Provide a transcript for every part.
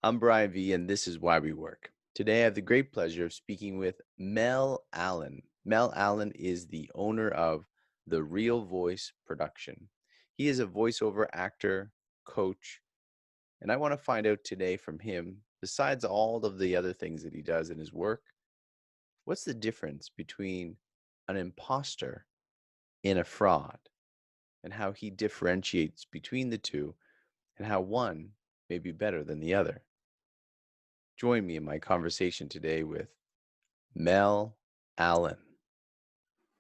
I'm BrianVee, and this is Why We Work. Today, I have the great pleasure of speaking with Mel Allen. Mel Allen is the owner of The Real Voice Production. He is a voiceover actor, coach, and I want to find out today from him, besides all of the other things that he does in his work, what's the difference between an imposter and a fraud, and how he differentiates between the two, and how one may be better than the other. Join me in my conversation today with Mel Allen.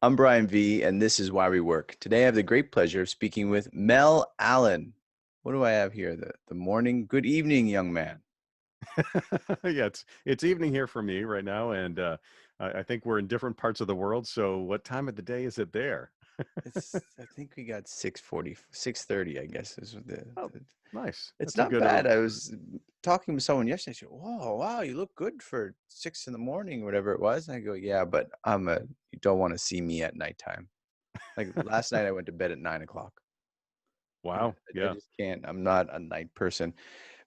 I'm Brian V, and this is Why We Work. Today, I have the great pleasure of speaking with Mel Allen. What do I have here? The morning. Good evening, young man. Yeah, it's evening here for me right now, and I think we're in different parts of the world. So, what time of the day is it there? I think we got 6:40, 6:30, I guess is what Oh, the nice. it's That's a not good bad. I was talking with someone yesterday. She said, "Whoa, wow, you look good for 6 in the morning, or whatever it was." And I go, "Yeah, but you don't want to see me at nighttime. Like last night, I went to bed at 9 o'clock. Yeah, Wow. I Yeah. just can't. I'm not a night person."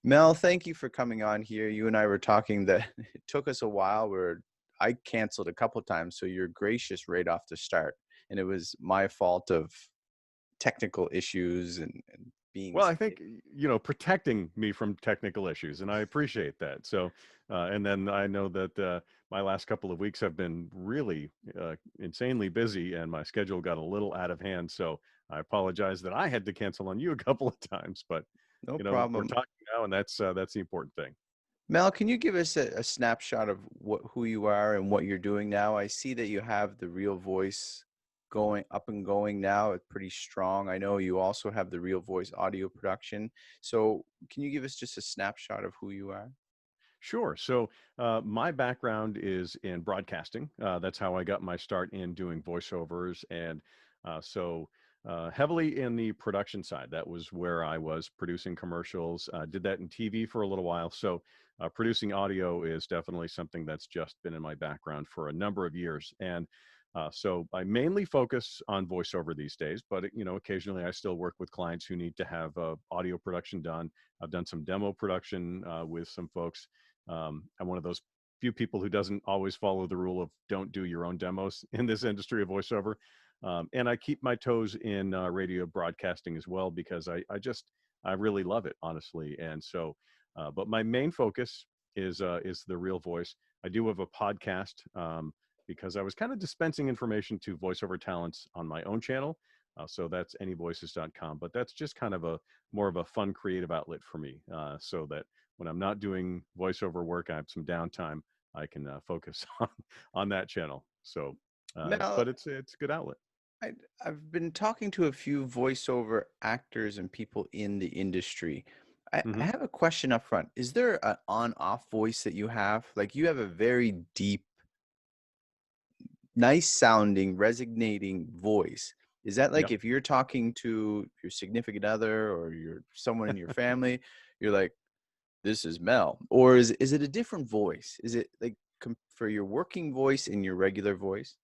Mel, thank you for coming on here. You and I were talking that it took us a while where I canceled a couple times, so you're gracious right off the start. And it was my fault of technical issues and being Well, I think protecting me from technical issues, and I appreciate that. So, and then I know that my last couple of weeks have been really insanely busy, and my schedule got a little out of hand. So, I apologize that I had to cancel on you a couple of times, but no we're problem. talking now, and that's the important thing. Mel, can you give us a snapshot of who you are and what you're doing now? I see that you have the Real Voice going up and going now. It's pretty strong. I know you also have the Real Voice audio production. So can you give us just a snapshot of who you are? Sure. So, my background is in broadcasting. That's how I got my start in doing voiceovers, and heavily in the production side. That was where I was producing commercials. Did that in TV for a little while. So, producing audio is definitely something that's just been in my background for a number of years, and so I mainly focus on voiceover these days. But occasionally I still work with clients who need to have audio production done. I've done some demo production with some folks. I'm one of those few people who doesn't always follow the rule of don't do your own demos in this industry of voiceover. And I keep my toes in radio broadcasting as well because I really love it, honestly. And so, but my main focus is the real voice. I do have a podcast because I was kind of dispensing information to voiceover talents on my own channel. So that's AnyVoices.com. But that's just kind of a more of a fun creative outlet for me, so that when I'm not doing voiceover work, I have some downtime. I can focus on that channel. So, Mel, but it's a good outlet. I, I've been talking to a few voiceover actors and people in the industry. I Hmm. have a question up front. Is there an on-off voice that you have? Like you have a very deep, nice sounding, resonating voice. Is that like Yep. if you're talking to your significant other or someone in your family, you're like, this is Mel? Or is it a different voice? Is it like for your working voice and your regular voice?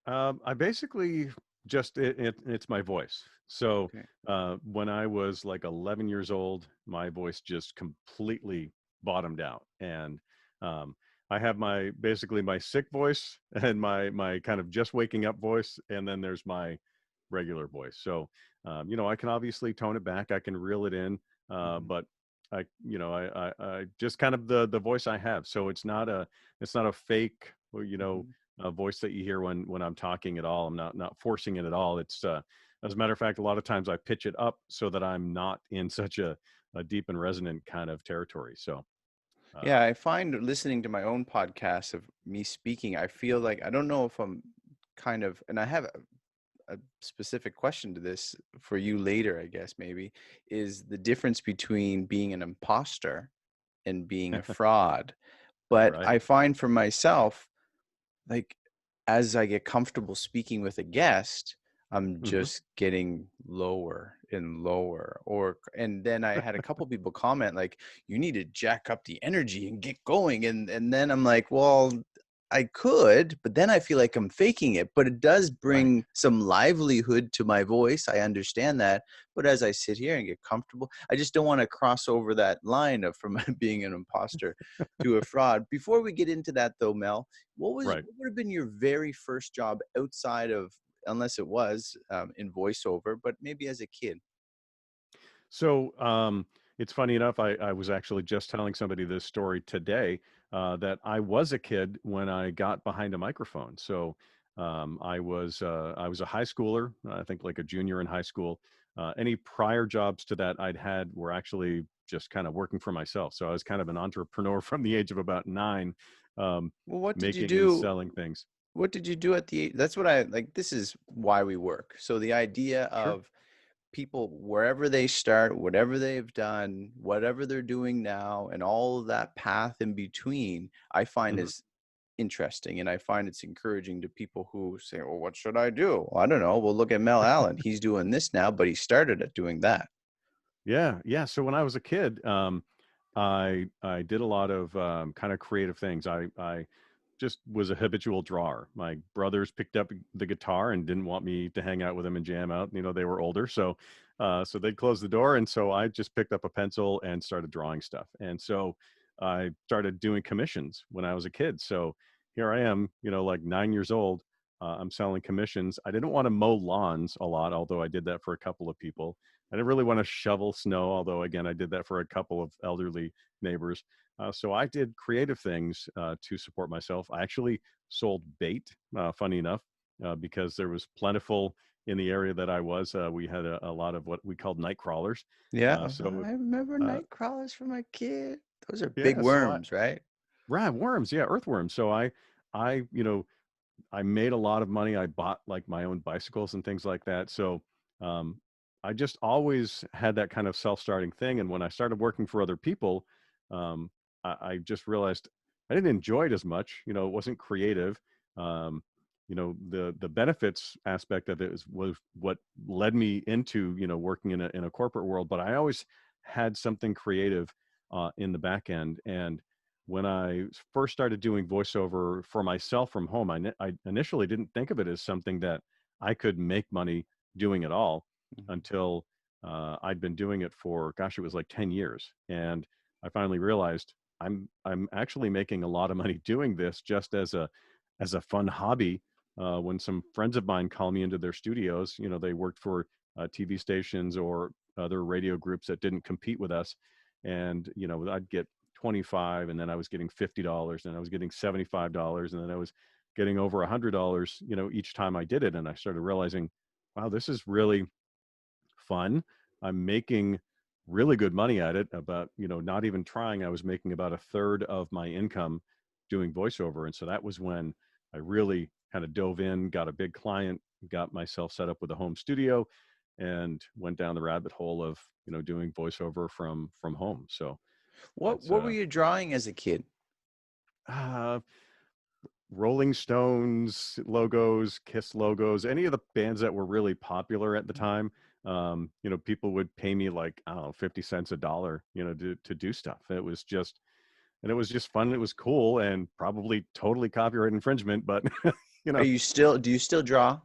I basically it's my voice. So Okay. when I was like 11 years old, my voice just completely bottomed out, and um, I have my basically my sick voice and my kind of just waking up voice, and then there's my regular voice. So I can obviously tone it back, I can reel it in, Mhm. but I just kind of the voice I have. So it's not a fake, Mhm. voice that you hear when I'm talking at all. I'm not forcing it at all. It's as a matter of fact, a lot of times I pitch it up so that I'm not in such a deep and resonant kind of territory. So Yeah, um, I find listening to my own podcast of me speaking, I feel like I don't know if I'm kind of, and I have a specific question to this for you later, I guess maybe, is the difference between being an imposter and being a fraud. But right. I find for myself, like as I get comfortable speaking with a guest, I'm Hmm. just getting lower and lower. And then I had a couple people comment like, you need to jack up the energy and get going. And then I'm like, well, I could, but then I feel like I'm faking it. But it does Right. bring some livelihood to my voice. I understand that. But as I sit here and get comfortable, I just don't want to cross over that line of from being an imposter to a fraud. Before we get into that, though, Mel, Right. what would have been your very first job outside of, unless it was in voiceover, but maybe as a kid? So it's funny enough. I was actually just telling somebody this story today that I was a kid when I got behind a microphone. So I was a high schooler. I think like a junior in high school. Any prior jobs to that I'd had were actually just kind of working for myself. So I was kind of an entrepreneur from the age of about 9, um, Well, what did you making and do? selling things. What did you do at the that's what I like, this is why we work. So the idea Sure. of people wherever they start, whatever they've done, whatever they're doing now, and all of that path in between, I find Mhm. is interesting. And I find it's encouraging to people who say, well, what should I do? Well, I don't know. Well, look at Mel Allen. He's doing this now, but he started at doing that. Yeah, yeah. So when I was a kid, I did a lot of kind of creative things. I just was a habitual drawer. My brothers picked up the guitar and didn't want me to hang out with them and jam out. You know, they were older, so so they'd close the door, and so I just picked up a pencil and started drawing stuff. And so I started doing commissions when I was a kid. So here I am, you know, like 9 years old. I'm selling commissions. I didn't want to mow lawns a lot, although I did that for a couple of people. I didn't really want to shovel snow, although again, I did that for a couple of elderly neighbors. So I did creative things to support myself. I actually sold bait, funny enough, because there was plentiful in the area that I was. We had a lot of what we called night crawlers. Yeah, So I remember uh, night crawlers from my kid. Those are big yeah, so I worms, right? right worms, yeah, earthworms. So I you know I made a lot of money. I bought like my own bicycles and things like that. So um, I just always had that kind of self-starting thing. And when I started working for other people, um, I just realized I didn't enjoy it as much. You know, it wasn't creative. Um, you know, the benefits aspect of it was what led me into working in a corporate world. But I always had something creative in the back end. And when I first started doing voiceover for myself from home, I initially didn't think of it as something that I could make money doing at all Mhm. until I'd been doing it for, gosh, it was like 10 years. And I finally realized I'm actually making a lot of money doing this just as a fun hobby. When some friends of mine call me into their studios, you know, they worked for TV stations or other radio groups that didn't compete with us. And, you know, I'd get 25, and then I was getting $50, and I was getting $75, and then I was getting over $100, you know, each time I did it. And I started realizing, wow, this is really fun. I'm making really good money at it. About, you know, not even trying, I was making about a third of my income doing voiceover. And so that was when I really kind of dove in, got a big client, got myself set up with a home studio, and went down the rabbit hole of, you know, doing voiceover from home. So that's What were you drawing as a kid? uh Rolling Stones logos, Kiss logos, any of the bands that were really popular at the time. You know, people would pay me like, I don't know, 50 cents a dollar, you know, to do stuff. And it was just fun. It was cool and probably totally copyright infringement, but you Are know, you still do you still draw?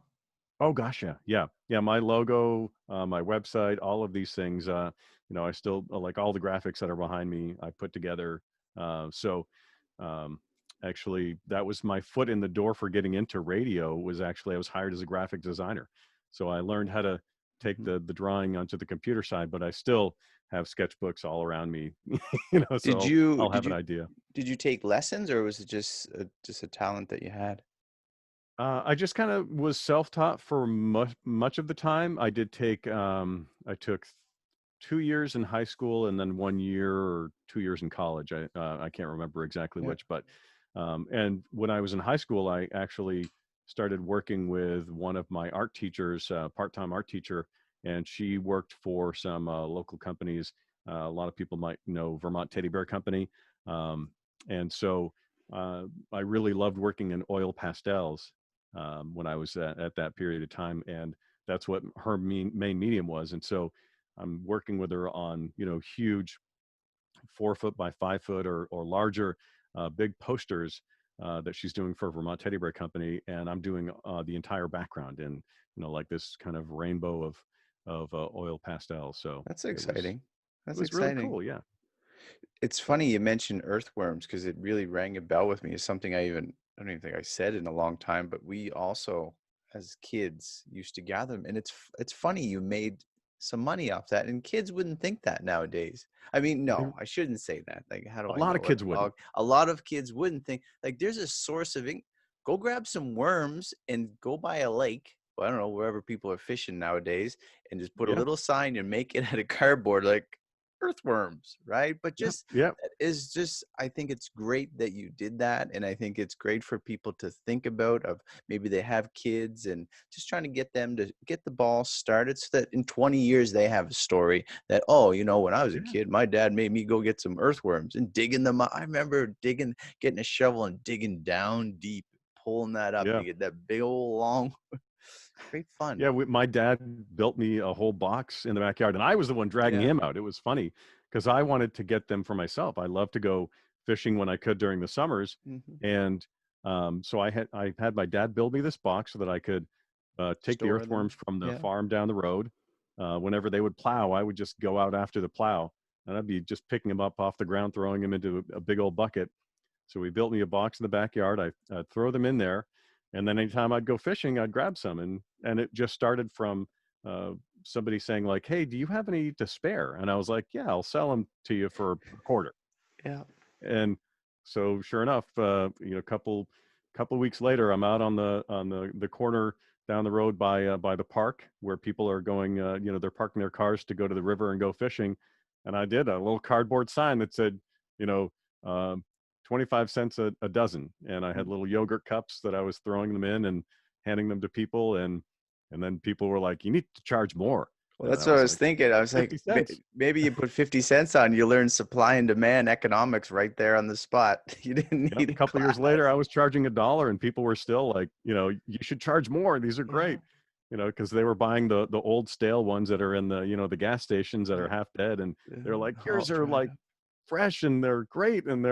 oh gosh, yeah, yeah, yeah. My logo, my website, all of these things. You know, I still like all the graphics that are behind me. I put together. So, um, actually, that was my foot in the door for getting into radio. Was actually I was hired as a graphic designer, so I learned how to take Mhm. the drawing onto the computer side. But I still have sketchbooks all around me. You know, so Did you I'll did have an you idea. did you take lessons, or was it just a talent that you had? I just kind of was self-taught for much of the time. I did take, I took 2 years in high school and then 1 year or 2 years in college. I can't remember exactly Yeah. which, but and when I was in high school, I actually started working with one of my art teachers, part-time art teacher, and she worked for some local companies. A lot of people might know Vermont Teddy Bear Company, um, and so uh, I really loved working in oil pastels when I was at that period of time, and that's what her main medium was. And so I'm working with her on, you know, huge 4 foot by 5 foot or larger big posters that she's doing for Vermont Teddy Bear Company, and I'm doing the entire background in like this kind of rainbow of oil pastel. So That's it was exciting. it That's was really exciting. cool. Yeah. It's funny you mentioned earthworms because it really rang a bell with me. It's something I don't even think I said in a long time, but we also, as kids, used to gather them. And it's funny you made some money off that, and kids wouldn't think that nowadays. I mean, They, no, I shouldn't say that. Like, how do a I lot know of what kids wouldn't. dog? A lot of kids wouldn't think like there's a source of go grab some worms and go by a lake. I don't know, wherever people are fishing nowadays, and just put a Yeah. little sign and make it out of cardboard like earthworms, right? But Yep. just Yep. that is just, I think it's great that you did that, and I think it's great for people to think about of maybe they have kids and just trying to get them to get the ball started so that in 20 years they have a story that, oh, when I was a Yeah. kid, my dad made me go get some earthworms and digging them up. I remember getting a shovel and digging down deep, pulling that up Yeah. to get that big old long. Great fun. Yeah, my dad built me a whole box in the backyard, and I was the one dragging Yeah. him out. It was funny because I wanted to get them for myself. I love to go fishing when I could during the summers, Hmm. and so I had my dad build me this box so that I could take the Store them. earthworms from the Yeah. farm down the road. Whenever they would plow, I would just go out after the plow, and I'd be just picking them up off the ground, throwing them into a big old bucket. So he built me a box in the backyard. I'd throw them in there, and then anytime I'd go fishing, I'd grab some, and it just started from uh, somebody saying like, "Hey, do you have any to spare?" And I was like, "Yeah, I'll sell them to you for a quarter." Yeah. And so, sure enough, a couple weeks later, I'm out on the corner down the road by the park where people are going. They're parking their cars to go to the river and go fishing, and I did a little cardboard sign that said, you know. Um, 25 cents a dozen, and I had little yogurt cups that I was throwing them in and handing them to people, and then people were like, "You need to charge more," Well, and that's I what I was was like, thinking. I was like, 50 cents. maybe you put 50 cents on, you learn supply and demand economics right there on the spot. You didn't Yep. need A a couple years later, class. I was charging $1, and people were still like, "You should charge more. These are Yeah. great." Because they were buying the old stale ones that are in the gas stations that are Yep. half dead, and they're like, All "Yours are dried like up. fresh and they're great, and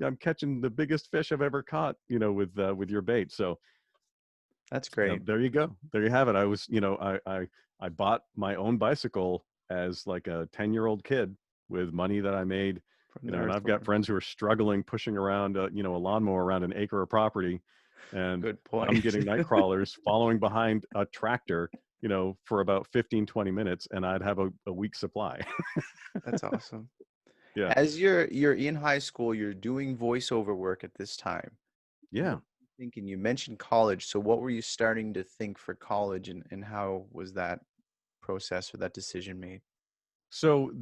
I'm catching the biggest fish I've ever caught, with your bait." So That's great there you go. There you have it. I was, I bought my own bicycle as like a 10-year-old kid with money that I made, from the and I've got earthworms. friends who are struggling pushing around, a lawnmower around an acre of property, and Good I'm point. getting night crawlers following behind a tractor, for about 15, 20 minutes, and I'd have a week's supply. That's awesome. Yeah. As you're in high school, you're doing voiceover work at this time. What Yeah. were you thinking? You mentioned college. So what were you starting to think for college, and how was that process or that decision made? So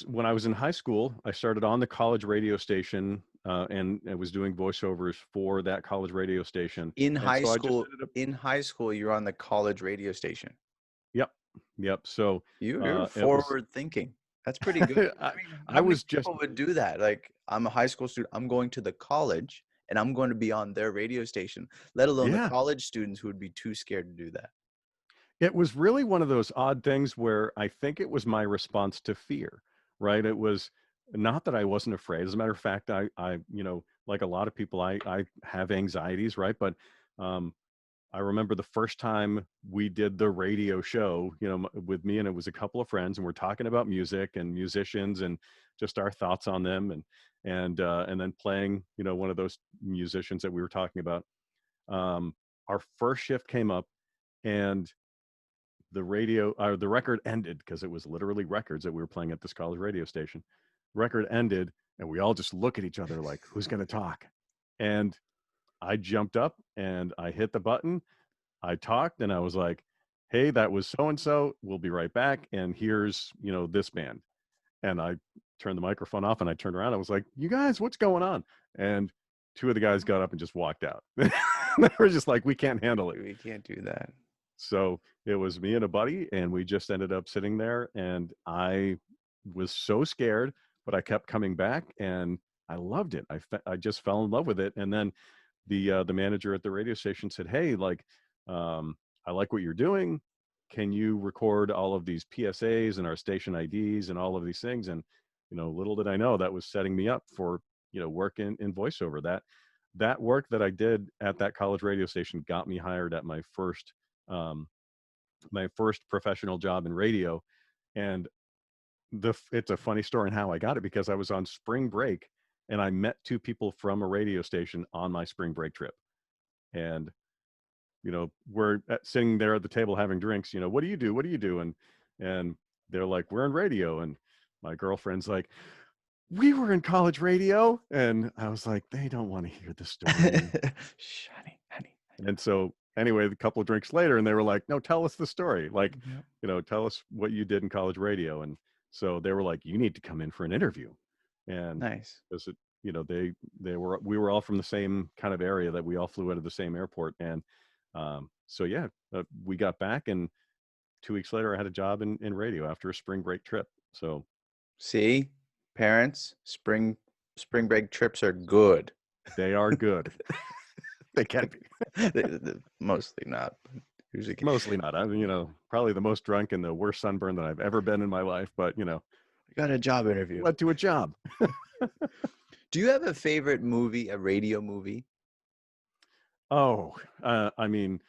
when I was in high school, I started on the college radio station, and I was doing voiceovers for that college radio station. In And high so I just school, ended up, you're on the college radio station. yep, yep. So You're it was, forward thinking. That's pretty good. I, I mean, I how many was just, people would do that? Like, I'm a high school student. I'm going to the college and I'm going to be on their radio station, let alone the yeah. college students who would be too scared to do that. It was really one of those odd things where I think it was my response to fear, right? It was not that I wasn't afraid. As a matter of fact, like a lot of people, I have anxieties, right? But um, I remember the first time we did the radio show, with me, and it was a couple of friends, and we're talking about music and musicians and just our thoughts on them, and then playing, one of those musicians that we were talking about. Our first shift came up, and the record ended because it was literally records that we were playing at this college radio station. Record ended, and we all just look at each other like, "Who's going to talk?" And I jumped up and I hit the button. I talked and I was like, "Hey, that was so and so. We'll be right back. And here's, this band." And I turned the microphone off and I turned around. I was like, "You guys, what's going on?" And two of the guys got up and just walked out. They were just like, "We can't handle it." We can't do that. So it was me and a buddy, and we just ended up sitting there. And I was so scared, but I kept coming back, and I loved it. I just fell in love with it. And then the manager at the radio station said, "Hey, like, I like what you're doing. Can you record all of these PSAs and our station IDs and all of these things?" And little did I know that was setting me up for work in voiceover. that work that I did at that college radio station got me hired at um, my first professional job in radio. And it's a funny story in how I got it, because I was on spring break and I met two people from a radio station on my spring break trip. And we're sitting there at the table having drinks. What do you do? What do you do? And they're like, we're in radio. And my girlfriend's like, we were in college radio. And I was like, they don't want to hear the story. Shh, honey, honey. And so anyway, a couple of drinks later, and they were like, no, tell us the story. Like, Yep. tell us what you did in college radio. And so they were like, you need to come in for an interview. And Nice. because we were all from the same kind of area, that we all flew out of the same airport. And so yeah, we got back, and 2 weeks later I had a job in radio after a spring break trip. So See, parents, spring break trips are good. they are good. They can be. Mostly not, but usually can. Mostly not. I'm, probably the most drunk and the worst sunburn that I've ever been in my life, but I got a job it interview. led to a job. Do you have a favorite movie, a radio movie? Oh, I mean,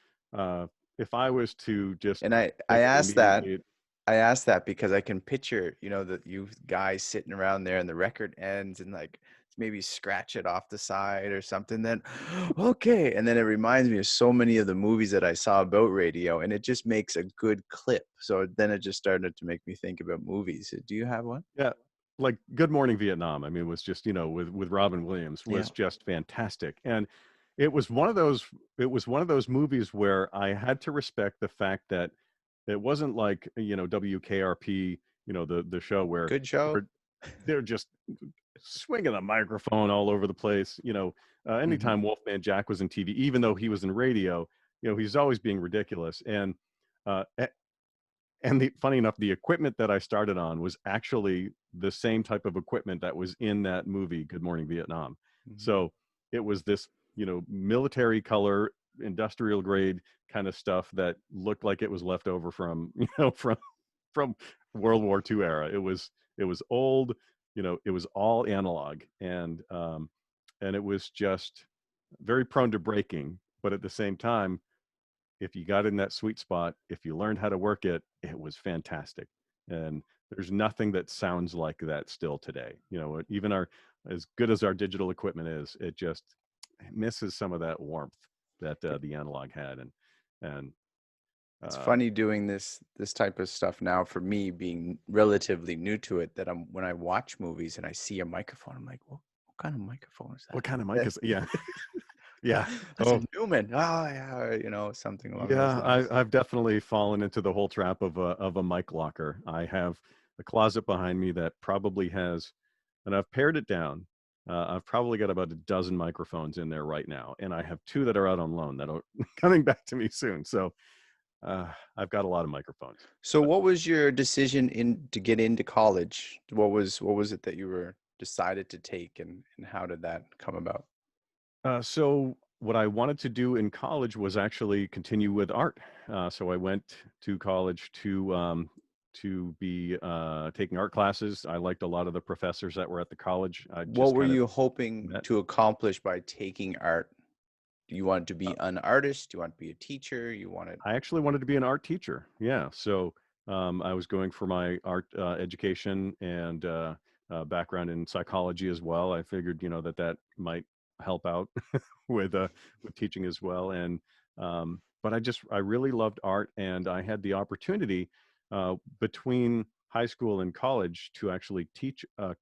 if I was to just And I think of asked that. immediately, I asked that because I can picture, you guys sitting around there and the record ends and like maybe scratch it off the side or something. Then, okay. And then it reminds me of so many of the movies that I saw about radio, and it just makes a good clip. So then it just started to make me think about movies. Do you have one? yeah, like Good Morning Vietnam. I mean, was just with Robin Williams, Yeah. was just fantastic. And it was one of those movies where I had to respect the fact that it wasn't like WKRP, the show Good show. where they're just swinging the microphone all over the place. Hmm. Anytime Wolfman Jack was in TV, even though he was in radio, he's always being ridiculous. Uh, and funny enough, the equipment that I started on was actually the same type of equipment that was in that movie, Good Morning Vietnam. Hmm. So it was this, military color, industrial grade kind of stuff that looked like it was left over from, from World War II era. It was old, it was all analog, and it was just very prone to breaking. But at the same time, if you got in that sweet spot, if you learned how to work it, it was fantastic. And there's nothing that sounds like that still today. Even as good as our digital equipment is, it just misses some of that warmth that the analog had. And It's um, funny doing this type of stuff now for me, being relatively new to it, that when I watch movies and I see a microphone, I'm like, what kind of microphone is what kind of that? mic is? Yeah, yeah. That's a Oh, Newman. Oh yeah, something along those yeah, lines. I've definitely fallen into the whole trap of a mic locker. I have a closet behind me that probably has, and I've pared it down. I've probably got about a dozen microphones in there right now, and I have two that are out on loan that are coming back to me soon. So uh, I've got a lot of microphones. So But what was your decision to get into college? What was it that you were decided to take, and how did that come about? so what I wanted to do in college was actually continue with art. So I went to college to be taking art classes. I liked a lot of the professors that were at the college. I What just were kind of you hoping met. to accomplish by taking art? Do you want to Uh, be an artist? Do you want to be a teacher? You wanted. I actually wanted to be an art teacher. Yeah. So I was going for my art education and background in psychology as well. I figured, that might help out with teaching as well. And but I really loved art, and I had the opportunity between high school and college to actually teach an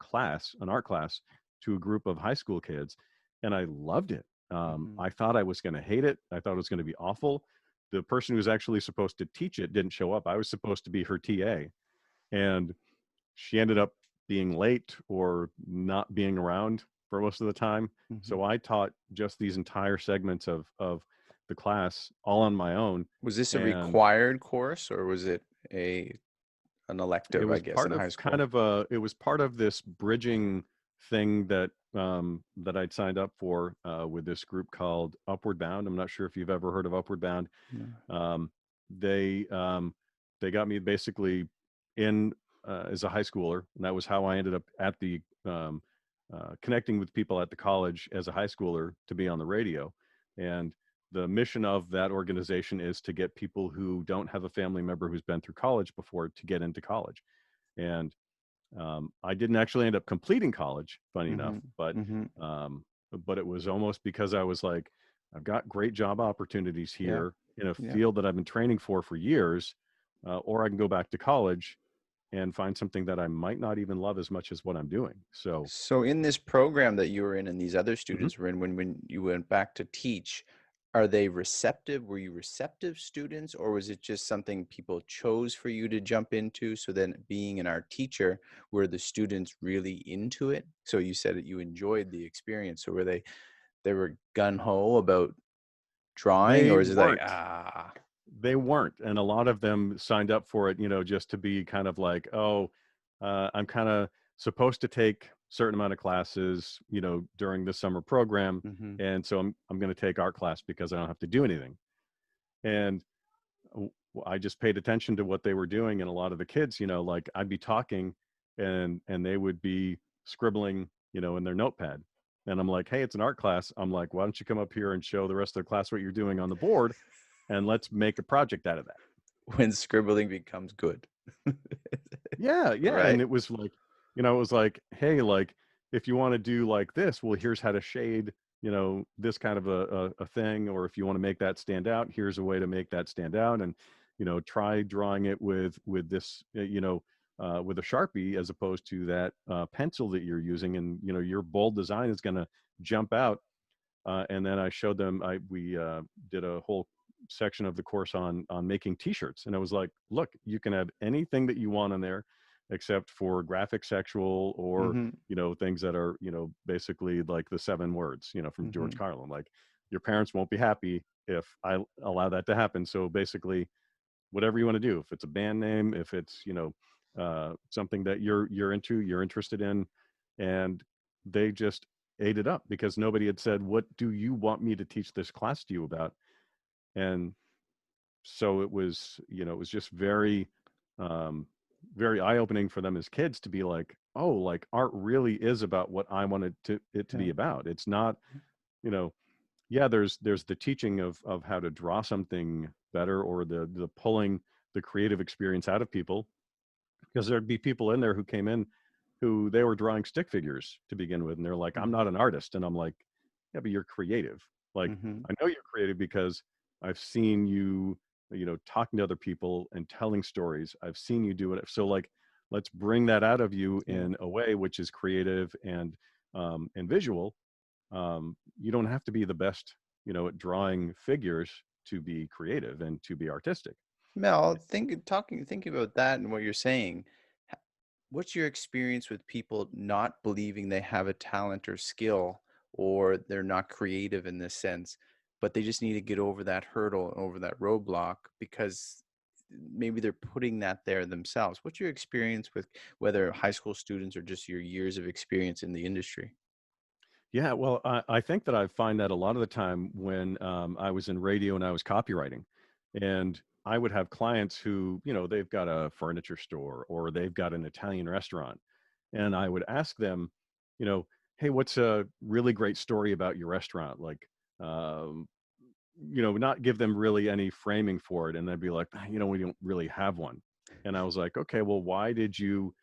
art class, to a group of high school kids, and I loved it. Mhm. I thought I was going to hate it. I thought it was going to be awful. The person who was actually supposed to teach it didn't show up. I was supposed to be her TA, and she ended up being late or not being around for most of the time. Mhm. So I taught just these entire segments of the class all on my own. Was this a And required course, or was it a an it elective, I was guess, part in high of kind school? of a it was part of this bridging thing that I'd signed up for with this group called Upward Bound. I'm not sure if you've ever heard of Upward Bound. No. Um, they they got me basically in as a high schooler, and that was how I ended up at the connecting with people at the college as a high schooler to be on the radio. And the mission of that organization is to get people who don't have a family member who's been through college before to get into college. And I didn't actually end up completing college, funny enough, Mhm. Mhm. um, but it was almost because I was like, I've got great job opportunities Yeah. here in a Yeah. field that I've been training for years, or I can go back to college and find something that I might not even love as much as what I'm doing. So, So in this program that you were in and these other mhm. students were in, when you went back to teach, are they receptive? Were you receptive students, or was it just something people chose for you to jump into? So then being an art teacher, were the students really into it? So you said that you enjoyed the experience. So were they were gun ho about drawing, They or is it like, weren't. ah, They weren't, and a lot of them signed up for it, just to be kind of like, "Oh, I'm kinda supposed to take certain amount of classes, during the summer program, mm-hmm, and so I'm gonna take art class because I don't have to do anything." And I just paid attention to what they were doing, and a lot of the kids, like I'd be talking, and they would be scribbling, in their notepad, and I'm like, "Hey, it's an art class." I'm like, "Why don't you come up here and show the rest of the class what you're doing on the board, and let's make a project out of that." when scribbling becomes good. Yeah, yeah, Right. and it was like, it was like, "Hey, like, if you wanna do like this, well, here's how to shade, this kind of a thing, or if you wanna make that stand out, here's a way to make that stand out, and, try drawing it with this, with a Sharpie as opposed to that, pencil that you're using, and, your bold design is gonna jump out." And then I showed them. We did a whole section of the course on making T-shirts, and I was like, "Look, you can add anything that you want on there, except for graphic, sexual, or Mm-hmm. things that are basically like the 7 words, from Mm-hmm. George Carlin. Like, your parents won't be happy if I allow that to happen. So basically, whatever you want to do, if it's a band name, if it's something that you're interested in, and they just ate it up because nobody had said, what do you want me to teach this class to you about? And so it was just very um very eye-opening for them as kids to be like, oh, like art really is about what I wanted it to Yeah. be about. It's not, you know yeah, there's the teaching of how to draw something better, or the pulling the creative experience out of people, because there'd be people in there who came in who they were drawing stick figures to begin with, and they're like, I'm not an artist. And I'm like, yeah, but you're creative. Like, Mm-hmm. I know you're creative because I've seen you, talking to other people and telling stories. I've seen you do it. So like, let's bring that out of you Yeah. in a way which is creative and visual. You don't have to be the best, at drawing figures to be creative and to be artistic. Mel, thinking about that and what you're saying, h- what's your experience with people not believing they have a talent or skill, or they're not creative in this sense, but they just need to get over that hurdle, over that roadblock, because maybe they're putting that there themselves? What's your experience with whether high school students or just your years of experience in the industry? Yeah, well, I think that I find that a lot of the time when I was in radio and I was copywriting, and I would have clients who, they've got a furniture store or they've got an Italian restaurant. And I would ask them, hey, what's a really great story about your restaurant? Like, um, not give them really any framing for it. And they'd be like, "Ah, we don't really have one." And I was like, okay, well, why did you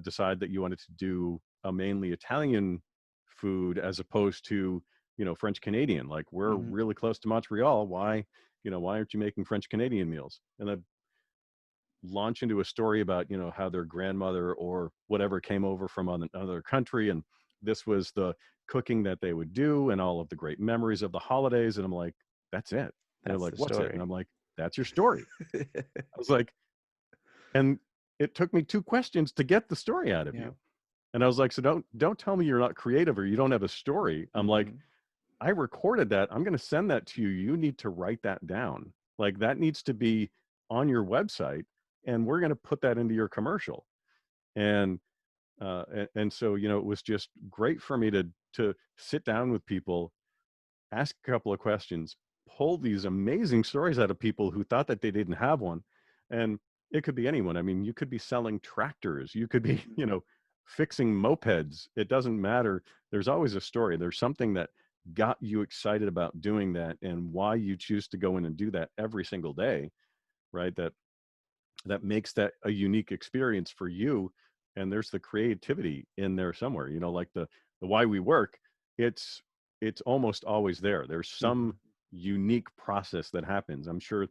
decide that you wanted to do a mainly Italian food as opposed to, French Canadian? Like, we're Hmm. really close to Montreal. Why aren't you making French Canadian meals? And then launch into a story about, how their grandmother or whatever came over from another country. And this was the cooking that they would do and all of the great memories of the holidays. And I'm like, that's it. They're That's like, the what's it? And story. I'm like, that's your story. I was like, and it took me 2 questions to get the story out of Yeah. you. And I was like, so don't tell me you're not creative or you don't have a story. I'm like, Hmm. I recorded that. I'm going to send that to you. You need to write that down. Like, that needs to be on your website, and we're going to put that into your commercial. And and so, it was just great for me to sit down with people, ask a couple of questions, pull these amazing stories out of people who thought that they didn't have one. And it could be anyone. I mean, you could be selling tractors. You could be, fixing mopeds. It doesn't matter. There's always a story. There's something that got you excited about doing that and why you choose to go in and do that every single day, right? That makes that a unique experience for you. And there's the creativity in there somewhere, like the why we work. It's it's almost always there. There's some Mhm. unique process that happens. I'm sure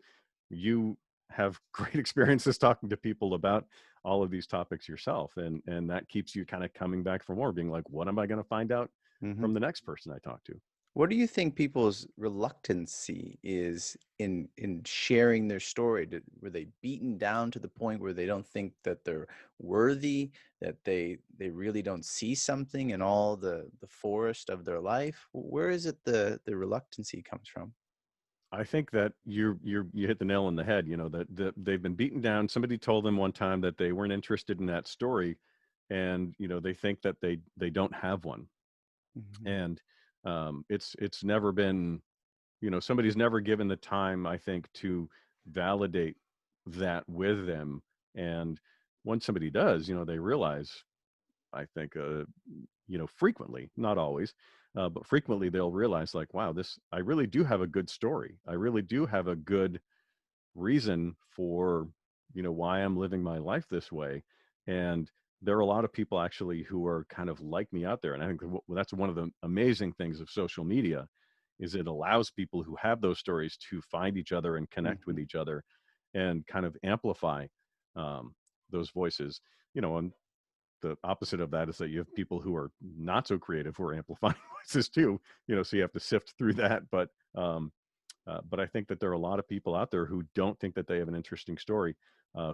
you have great experiences talking to people about all of these topics yourself, and that keeps you kind of coming back for more, being like, what am I going to find out Mhm. from the next person I talk to? What do you think people's reluctancy is in sharing their story? Were they beaten down to the point where they don't think that they're worthy, that they really don't see something in all the forest of their life? Where is it the reluctancy comes from? I think that you hit the nail on the head. That they've been beaten down. Somebody told them one time that they weren't interested in that story, and they think that they don't have one. Mhm. And it's never been, somebody's never given the time, I think, to validate that with them. And once somebody does, they realize, I think, frequently, not always, but frequently they'll realize, like, wow, this, I really do have a good story. I really do have a good reason for, why I'm living my life this way. And there are a lot of people actually who are kind of like me out there. And I think that's one of the amazing things of social media, is it allows people who have those stories to find each other and connect with Mhm. each other and kind of amplify um, those voices. And the opposite of that is that you have people who are not so creative who are amplifying voices too. So you have to sift through that. But I think that there are a lot of people out there who don't think that they have an interesting story,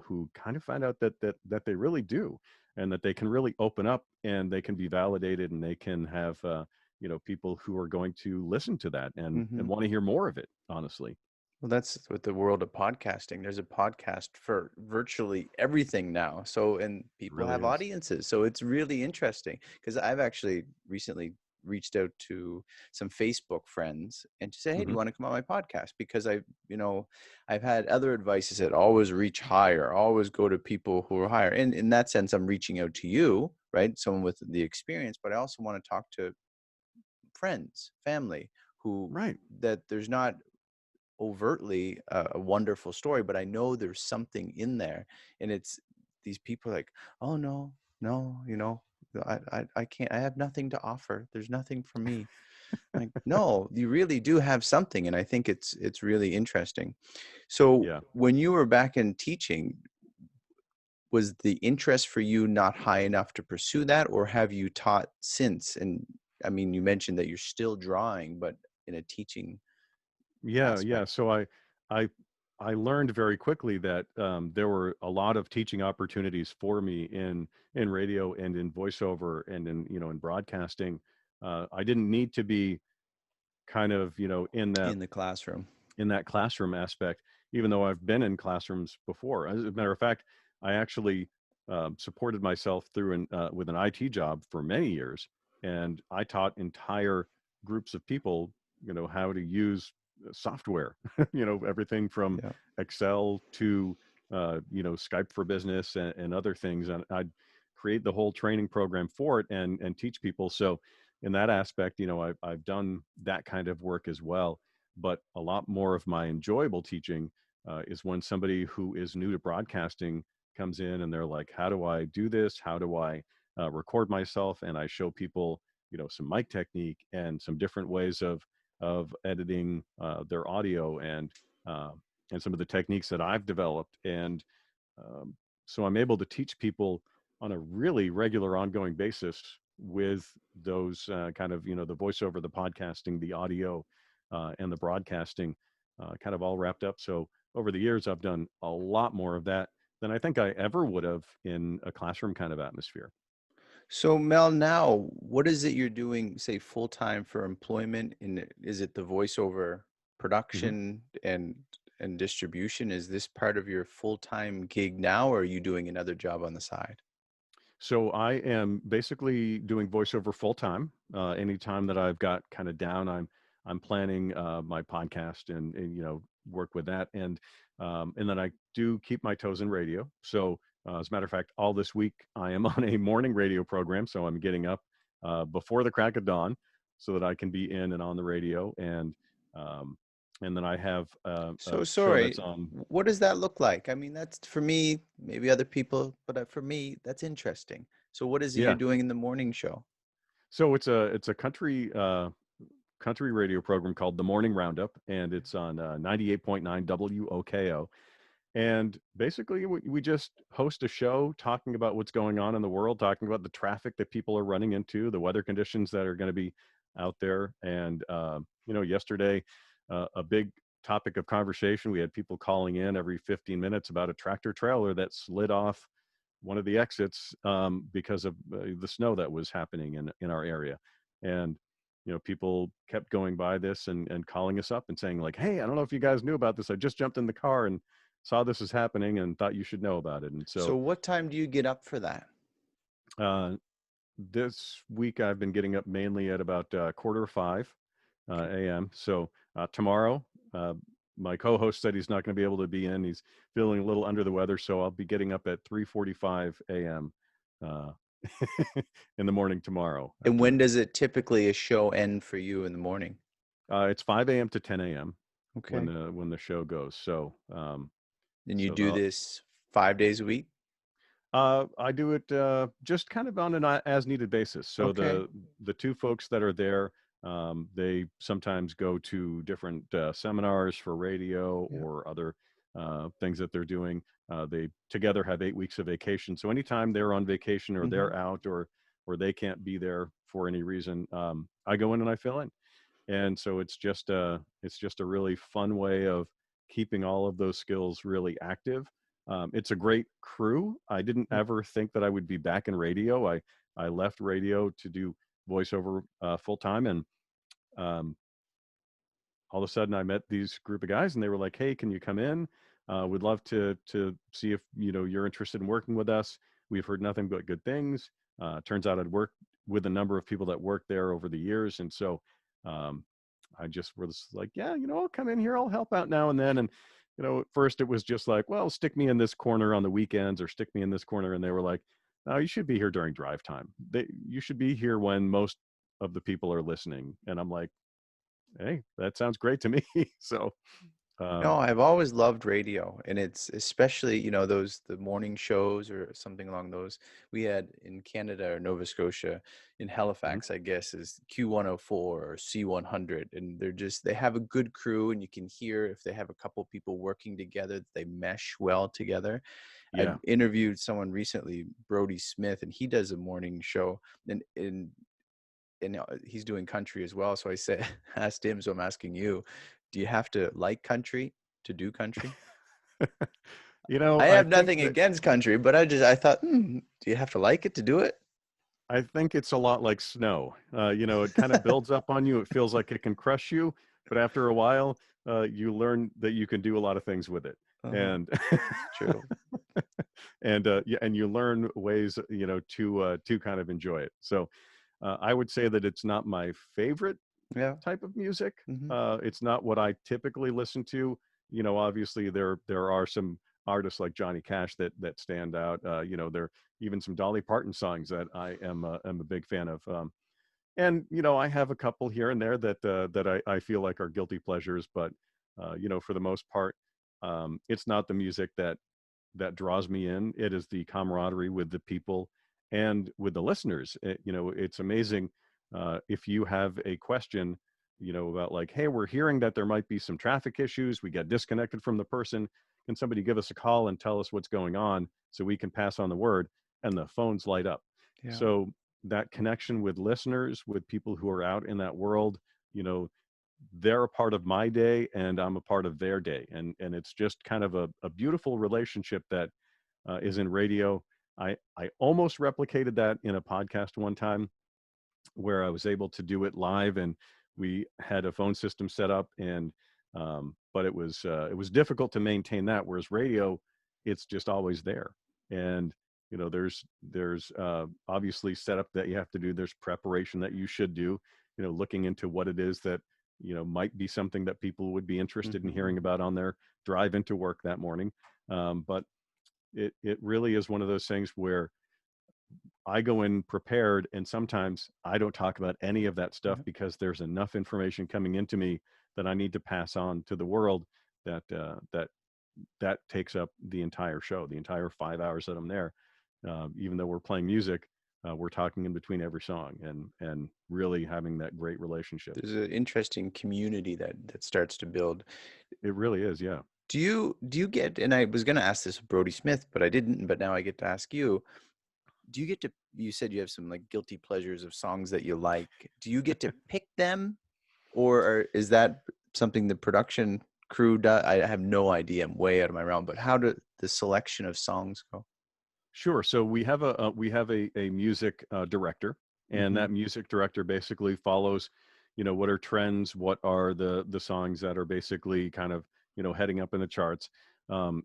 who kind of find out that they really do, and that they can really open up and they can be validated, and they can have people who are going to listen to that and Mhm. want to hear more of it. Honestly, Well, that's with the world of podcasting. There's a podcast for virtually everything now. So, and it people really have is. audiences. So it's really interesting because I've actually recently reached out to some Facebook friends and to say, hey, do Hmm. you want to come on my podcast? Because I've had other advices that always reach higher, always go to people who are higher. And in that sense, I'm reaching out to you, right? Someone with the experience, but I also want to talk to friends, family who Right. that there's not overtly a wonderful story, but I know there's something in there, and it's these people are like, oh no, no, I can't. I have nothing to offer. There's nothing for me. Like, no, you really do have something, and I think it's really interesting. So Yeah. when you were back in teaching, was the interest for you not high enough to pursue that, or have you taught since? And I mean, you mentioned that you're still drawing, but in a teaching Yeah, yeah. aspect. So I I learned very quickly that there were a lot of teaching opportunities for me in radio and in voiceover and in broadcasting. I didn't need to be kind of In the classroom. in that classroom aspect, even though I've been in classrooms before. As a matter of fact, I actually supported myself through with an IT job for many years, and I taught entire groups of people, how to use software. Everything from Yeah. Excel to Skype for Business and other things, and I'd create the whole training program for it and teach people. So in that aspect, I've done that kind of work as well, but a lot more of my enjoyable teaching is when somebody who is new to broadcasting comes in and they're like, how do I do this? How do I record myself? And I show people, some mic technique and some different ways of editing their audio uh, and some of the techniques that I've developed. And um, so I'm able to teach people on a really regular, ongoing basis with those kind of, the voiceover, the podcasting, the audio, and the broadcasting kind of all wrapped up. So over the years, I've done a lot more of that than I think I ever would have in a classroom kind of atmosphere. So Mel, now what is it you're doing, say full time for employment? Is it the voiceover Mhm. production and distribution? Is this part of your full time gig now, or are you doing another job on the side? So I am basically doing voiceover full time. Anytime that I've got kind of down, I'm planning my podcast and work with that, and then I do keep my toes in radio. So As a matter of fact, all this week I am on a morning radio program, so I'm getting up before the crack of dawn so that I can be in and on the radio, um, and then I have a So show that's sorry, on. what does that look like? I mean, that's for me, maybe other people, but for me, that's interesting. So what is it you're Yeah, doing in the morning show? so it's a country radio program called the Morning Roundup, and it's on 98.9 WOKO. And basically, we just host a show talking about what's going on in the world, talking about the traffic that people are running into, the weather conditions that are going to be out there. And, yesterday, a big topic of conversation, we had people calling in every 15 minutes about a tractor trailer that slid off one of the exits because of the snow that was happening in our area. And, people kept going by this and calling us up and saying like, hey, I don't know if you guys knew about this. I just jumped in the car and saw this is happening and thought you should know about it. And So so what time do you get up for that? uh, this week I've been getting up mainly at about 4:45 Okay. a.m. So tomorrow, uh, my co-host said he's not going to be able to be in. He's feeling a little under the weather, so I'll be getting up at 3:45 a.m. Uh, in the morning tomorrow And when afternoon. does it typically a show end for you in the morning? It's 5 a.m. to 10 a.m. when Okay. the show goes. So And you so do the this 5 days a week? I do it just kind of on an as needed basis. So Okay. the two folks that are there, they sometimes go to different seminars for radio Yeah. or other things that they're doing. They together have 8 weeks of vacation. So anytime they're on vacation or Hmm. they're out or they can't be there for any reason, I go in and I fill in. And so it's just a really fun way of keeping all of those skills really active. It's a great crew. I didn't ever think that I would be back in radio. I left radio to do voiceover full time, and um, all of a sudden I met these group of guys, and they were like, "Hey, can you come in? We'd love to see if you're interested in working with us. We've heard nothing but good things." Turns out I'd worked with a number of people that worked there over the years, and so um, I just was like, "Yeah, I'll come in here. I'll help out now and then." And at first it was just like, "Well, stick me in this corner on the weekends, or stick me in this corner," and they were like, "No, you should be here during drive time. You should be here when most of the people are listening." And I'm like, hey, that sounds great to me. So, No, um, I've always loved radio, and it's especially, those the morning shows or something along those. We had in Canada or Nova Scotia, in mhm. Halifax, I guess, is Q104 or C100, and they have a good crew, and you can hear if they have a couple people working together, they mesh well together. I Yeah. interviewed someone recently, Brody Smith, and he does a morning show, and he's doing country as well. So I said, asked him, so I'm asking you, do you have to like country to do country? I I have think nothing that against country, but I thought, do you have to like it to do it? I think it's a lot like snow. It kind of builds up on you. It feels like it can crush you, but after a while, you learn that you can do a lot of things with it. Uh-huh. And It's true. and yeah, and you learn ways, to kind of enjoy it. So, I would say that it's not my favorite Yeah. type of music. Hmm. It's not what I typically listen to. Obviously there are some artists like Johnny Cash that stand out. There are even some Dolly Parton songs that I am a big fan of. And I have a couple here and there that I feel like are guilty pleasures, but for the most part, it's not the music that draws me in. It is the camaraderie with the people and with the listeners. It's amazing if you have a question, about like, hey, we're hearing that there might be some traffic issues. We get disconnected from the person. Can somebody give us a call and tell us what's going on so we can pass on the word? And the phones light up. Yeah. So that connection with listeners, with people who are out in that world, you know, they're a part of my day and I'm a part of their day. And it's just kind of a beautiful relationship that is in radio. I almost replicated that in a podcast one time where I was able to do it live, and we had a phone system set up, and but it was difficult to maintain that. Whereas radio, it's just always there, and there's obviously setup that you have to do. There's preparation that you should do. Looking into what it is that might be something that people would be interested in Hmm. hearing about on their drive into work that morning. But it really is one of those things where I go in prepared, and sometimes I don't talk about any of that stuff Yeah. because there's enough information coming into me that I need to pass on to the world that that takes up the entire show, the entire 5 hours that I'm there. Even though we're playing music, we're talking in between every song, and really having that great relationship. There's an interesting community that starts to build. It really is, yeah. Do you get, and I was going to ask this of Brody Smith, but I didn't, but now I get to ask you, do you get to, you said you have some like guilty pleasures of songs that you like. Do you get to pick them, or is that something the production crew does? I have no idea. I'm way out of my realm, but how do the selection of songs go? Sure. So we have a music director, and Mm-hmm. that music director basically follows, what are trends, what are the songs that are basically kind of heading up in the charts.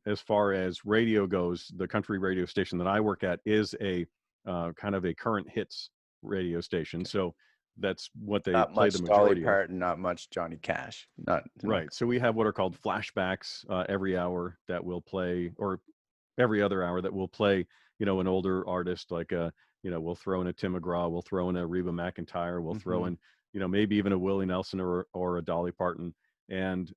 As far as radio goes, the country radio station that I work at is a kind of a current hits radio station. Okay. So that's what they Not play the much Dolly majority of. Parton, not much Johnny Cash. Not Right. So we have what are called flashbacks every hour that will play, or every other hour that we'll play, an older artist like we'll throw in a Tim McGraw, we'll throw in a Reba McEntire, we'll throw Mm-hmm. in, maybe even a Willie Nelson or a Dolly Parton. And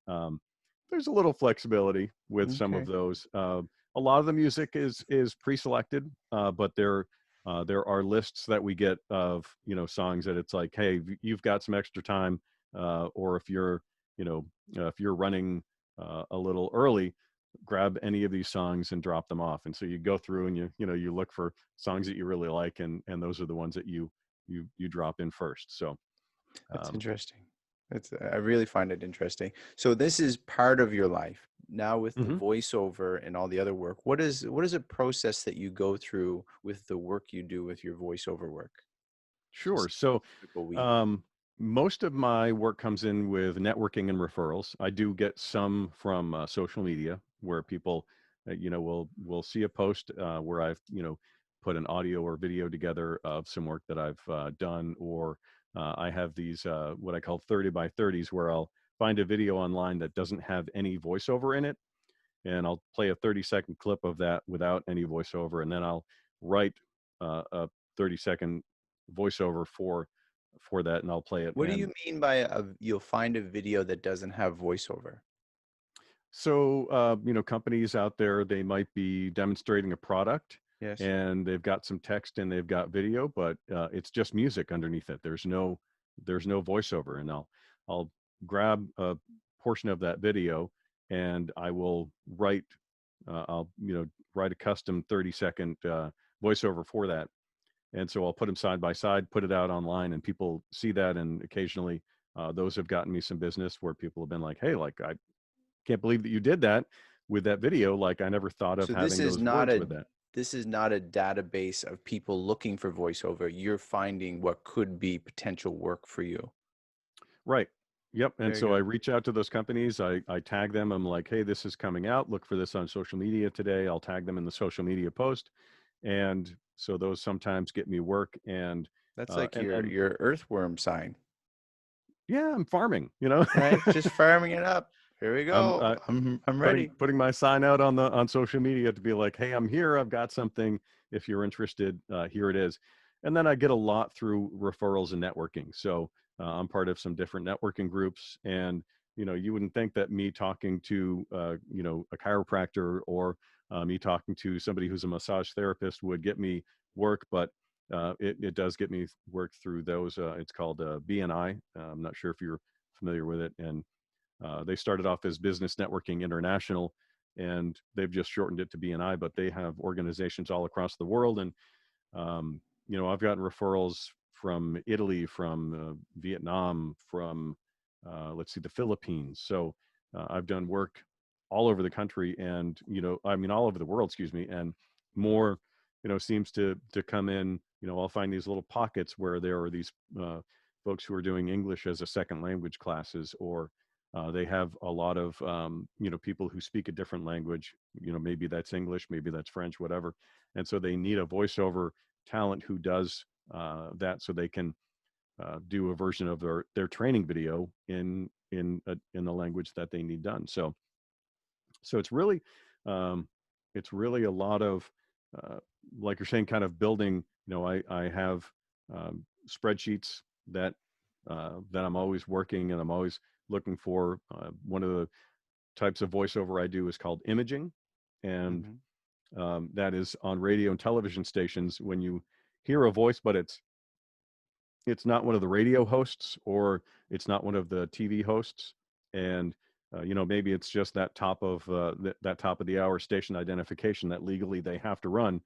there's a little flexibility with some of Okay. those. A lot of the music is pre-selected, but there are lists that we get of songs that it's like, hey, you've got some extra time, or you know if you're running a little early, grab any of these songs and drop them off. And so you go through and you look for songs that you really like, and those are the ones that you drop in first. So That's um, interesting. I really find it interesting. So this is part of your life now with the mhm. voiceover and all the other work. What is a process that you go through with the work you do with your voiceover work? Sure. Just So, typical week. um, most of my work comes in with networking and referrals. I do get some from social media where people, will see a post where I've, put an audio or video together of some work that I've done, or I have these what I call 30 by 30s, where I'll find a video online that doesn't have any voiceover in it, and I'll play a 30-second clip of that without any voiceover, and then I'll write a 30-second voiceover for that, and I'll play it. What do And you mean by you'll find a video that doesn't have voiceover? so, companies out there, they might be demonstrating a product, Yes. and they've got some text and they've got video, but it's just music underneath it. There's no voiceover, and I'll grab a portion of that video, and I will I'll write a custom 30-second voiceover for that. And so I'll put them side by side, put it out online, and people see that. And occasionally, those have gotten me some business where people have been like, "Hey, like, I can't believe that you did that with that video. Like, I never thought of So this having is those not words a with that." this is not a database of people looking for voiceover. You're finding what could be potential work for you. Right. Yep. And Very so I good. reach out to those companies. I tag them. I'm like, "Hey, this is coming out. Look for this on social media today." I'll tag them in the social media post, and so those sometimes get me work. And That's like and your then your earthworm sign, yeah, I'm farming. You know. right? Just farming it up. Here we I'm go. I'm putting ready. putting my sign out on social media to be like, "Hey, I'm here. I've got something. If you're interested, here it is." And then I get a lot through referrals and networking. So I'm part of some different networking groups, and you wouldn't think that me talking to a chiropractor, or me talking to somebody who's a massage therapist would get me work, but it does get me work through those. It's called BNI. I'm not sure if you're familiar with it, and they started off as Business Networking International, and they've just shortened it to BNI. But they have organizations all across the world, and I've gotten referrals from Italy, from Vietnam, from let's see, the Philippines. So I've done work all over the country, and I mean all over the world, excuse me, and more, seems to come in. I'll find these little pockets where there are these folks who are doing English as a second language classes, or they have a lot of people who speak a different language. Maybe that's English, maybe that's French, whatever, and so they need a voiceover talent who does that, so they can do a version of their training video in the language that they need done. So it's really um, it's really a lot of, uh, like you're saying, kind of building. I have spreadsheets that that I'm always working, and I'm always looking for. One of the types of voiceover I do is called imaging, and Hmm. that is on radio and television stations when you hear a voice, but it's not one of the radio hosts, or it's not one of the TV hosts, and maybe it's just that top of that top of the hour station identification that legally they have to run,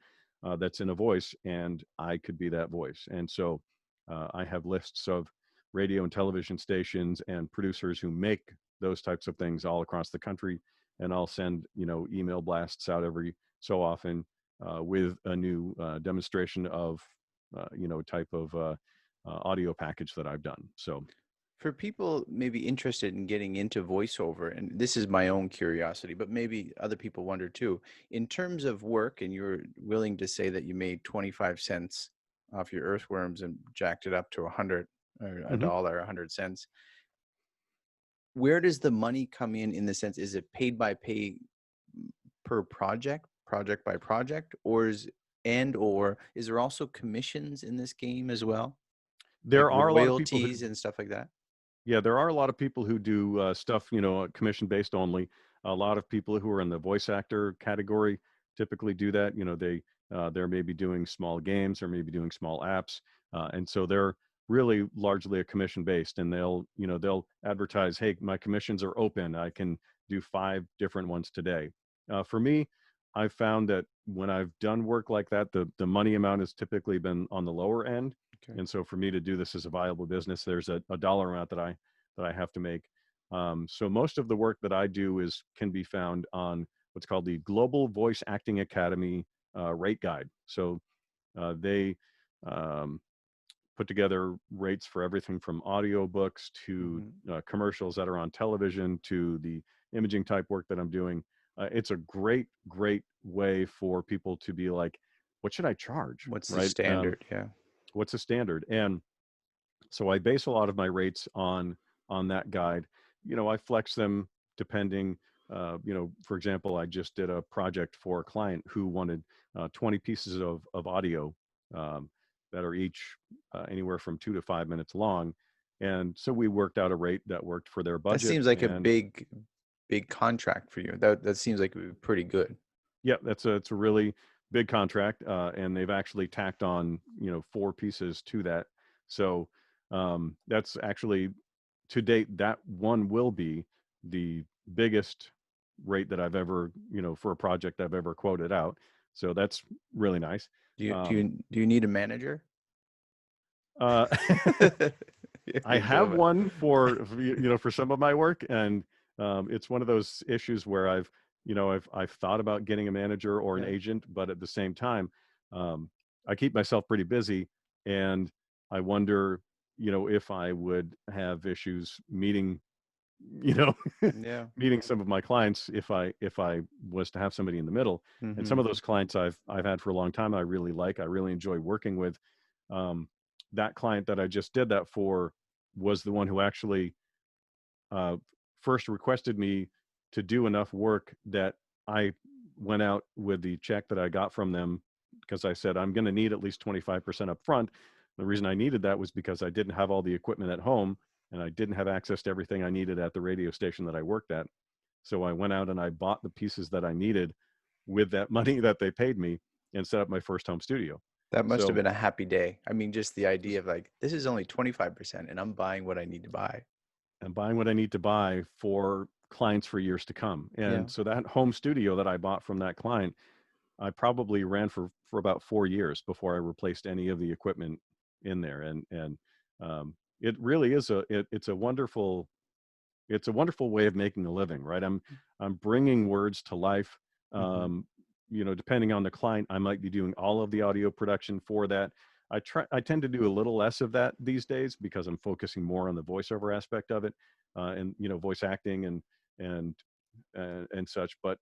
that's in a voice, and I could be that voice. And so I have lists of radio and television stations and producers who make those types of things all across the country, and I'll send email blasts out every so often with a new demonstration of type of audio package that I've done. So, For people maybe interested in getting into voiceover, and this is my own curiosity, but maybe other people wonder too, in terms of work, and you're willing to say that you made 25 cents off your earthworms and jacked it up to 100 or a mhm. dollar, 100 cents. Where does the money come in the sense, is it paid by pay per project, project by project, or is there also commissions in this game as well? Like There are a lot of people who royalties and stuff like that? Yeah, there are a lot of people who do stuff, commission based only. A lot of people who are in the voice actor category typically do that. They're maybe doing small games or maybe doing small apps, and so they're really largely a commission based. And they'll advertise, "Hey, my commissions are open. I can do 5 different ones today." For me, I've found that when I've done work like that, the money amount has typically been on the lower end. Okay. And so for me to do this as a viable business, there's a dollar amount that I have to make. So most of the work that I do can be found on what's called the Global Voice Acting Academy rate guide. So they um, put together rates for everything from audiobooks to Hmm. commercials that are on television to the imaging type work that I'm doing. It's a great, great way for people to be like, what should I charge? What's the Right? standard? Yeah. What's the standard? And so I base a lot of my rates on that guide. I flex them depending. For example, I just did a project for a client who wanted 20 pieces of audio um, that are each anywhere from 2 to 5 minutes long, and so we worked out a rate that worked for their That budget. seems like a And big contract for you. That seems like it would be pretty good. yeah, it's a really big contract, and they've actually tacked on 4 pieces to that. So that's actually, to date, that one will be the biggest rate that I've ever, for a project I've ever quoted out. So that's really nice. Do you do Um, you do you need a manager? uh, I Okay, have go one for some of my work, and it's one of those issues where I've thought about getting a manager or an yeah. agent, but at the same time, um, I keep myself pretty busy, and I wonder, if I would have issues meeting, you know, Yeah. meeting some of my clients if I was to have somebody in the middle. And some Hmm. of those clients I've had for a long time, I really like. I really enjoy working with. Um, that client that I just did that for was the one who actually uh, first requested me to do enough work that I went out with the check that I got from them, because I said I'm going to need at least 25% up front. The reason I needed that was because I didn't have all the equipment at home, and I didn't have access to everything I needed at the radio station that I worked at. So I went out and I bought the pieces that I needed with that money that they paid me, and set up my first home studio. That must have So been a happy day. I mean, just the idea of like, this is only 25% and I'm buying what I need to buy. I'm buying what I need to buy for clients for years to come. Yeah. And so that home studio that I bought from that client, I probably ran for about 4 years before I replaced any of the equipment in there. And it really is it's a wonderful way of making a living, right? I'm bringing words to life. Hmm. Um, Depending on the client, I might be doing all of the audio production for that. I tend to do a little less of that these days because I'm focusing more on the voiceover aspect of it, and voice acting and and such. But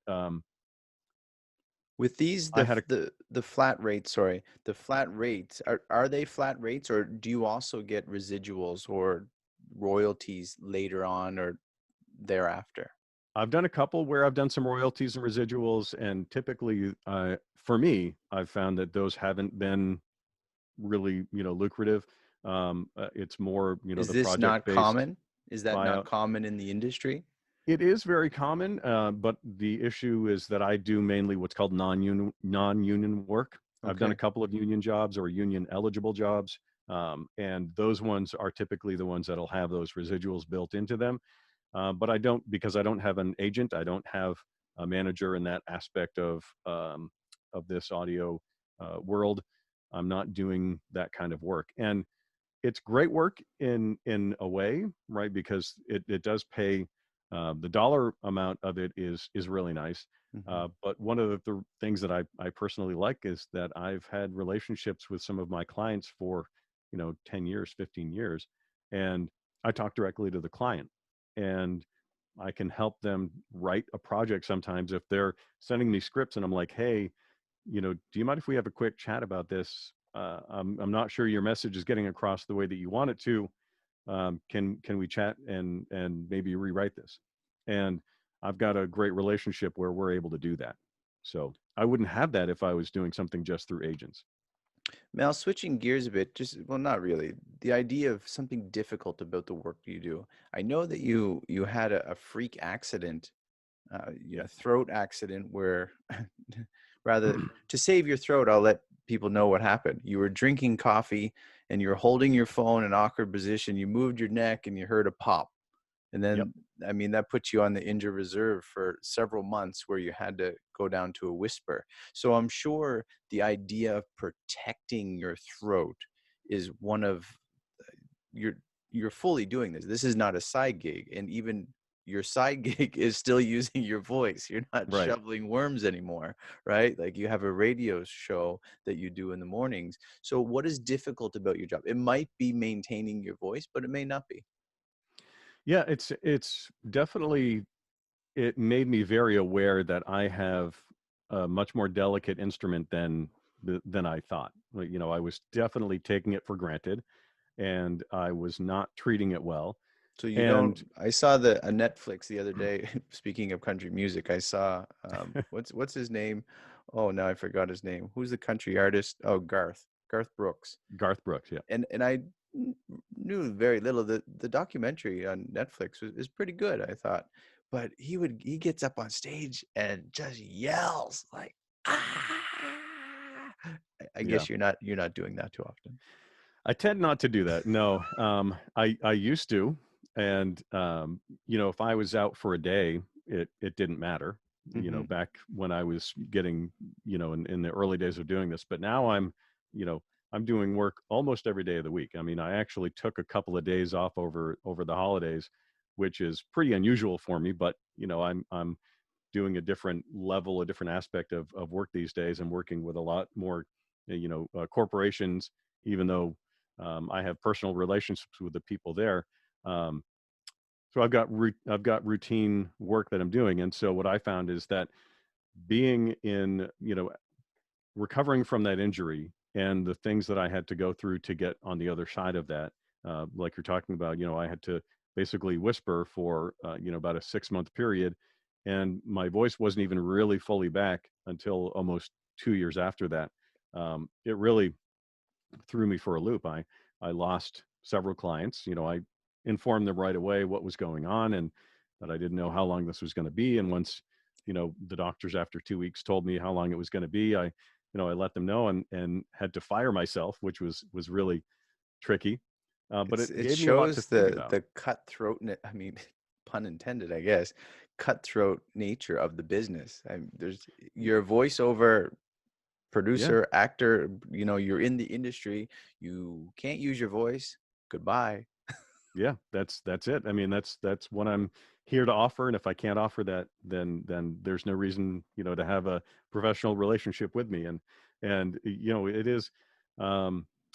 With these, I had a the flat rates, sorry, the flat rates, are they flat rates, or do you also get residuals or royalties later on or thereafter? I've done a couple where I've done some royalties and residuals, and typically, for me, I've found that those haven't been really, lucrative. It's more, Is the this project not based common? Is that not buyout. common in the industry? It is very common, but the issue is that I do mainly what's called non-union work. I've done a Okay. couple of union jobs or union eligible jobs, and those ones are typically the ones that'll have those residuals built into them. But I don't, because I don't have an agent. I don't have a manager in that aspect of this audio world. I'm not doing that kind of work, and it's great work in a way, right? Because it does pay. The dollar amount of it is really nice. Hmm. But one of the things that I personally like is that I've had relationships with some of my clients for 10 years, 15 years, and I talk directly to the client, and I can help them write a project sometimes if they're sending me scripts and I'm like, hey, do you mind if we have a quick chat about this? I'm not sure your message is getting across the way that you want it to. Can we chat and maybe rewrite this? And I've got a great relationship where we're able to do that. So I wouldn't have that if I was doing something just through agents. Mel, switching gears a bit, just well, not really. The idea of something difficult about the work you do. I know that you had a freak accident, Yeah. a throat accident where, rather to save your throat, I'll let people know what happened. You were drinking coffee and you were holding your phone in an awkward position. You moved your neck and you heard a pop. And Yep. then, I mean, that puts you on the injured reserve for several months where you had to go down to a whisper. So I'm sure the idea of protecting your throat is one of you're you're fully doing this. This is not a side gig. And even your side gig is still using your voice. You're not Right. shoveling worms anymore, right? Like you have a radio show that you do in the mornings. So what is difficult about your job? It might be maintaining your voice, but it may not be. Yeah. It's definitely, it made me very aware that I have a much more delicate instrument than I thought. Like, I was definitely taking it for granted, and I was not treating it well. So you don't. And I saw the a Netflix the other day. Speaking of country music, I saw what's his name? Oh, now I forgot his name. Who's the country artist? Oh, Garth Brooks. Garth Brooks, yeah. And I knew very little. The documentary on Netflix is pretty good, I thought. But he gets up on stage and just yells like ah. I Yeah. guess you're not doing that too often. I tend not to do that. No. I used to, and if I was out for a day, it didn't matter. Hmm. Back when I was getting, in the early days of doing this, but now you know, I'm doing work almost every day of the week. I mean, I actually took a couple of days off over the holidays, which is pretty unusual for me. But I'm doing a different level, a different aspect of work these days. I'm working with a lot more, corporations, even though I have personal relationships with the people there. Um, so I've got routine work that I'm doing, and so what I found is that being in, recovering from that injury and the things that I had to go through to get on the other side of that, like you're talking about, I had to basically whisper for about a 6 month period, and my voice wasn't even really fully back until almost 2 years after that. It really threw me for a loop. I lost several clients. I informed them right away what was going on and that I didn't know how long this was going to be. And once the doctors after 2 weeks told me how long it was going to be, I let them know and had to fire myself, which was really tricky. But it It gave me a lot to shows think about. the cutthroat, I mean, pun intended, I guess, cutthroat nature of the business. There's you're a voiceover Yeah. producer, actor, you're in the industry. You can't use your voice. Goodbye. Yeah, that's it. I mean, that's what I'm here to offer, and if I can't offer that, then there's no reason, to have a professional relationship with me. And it is,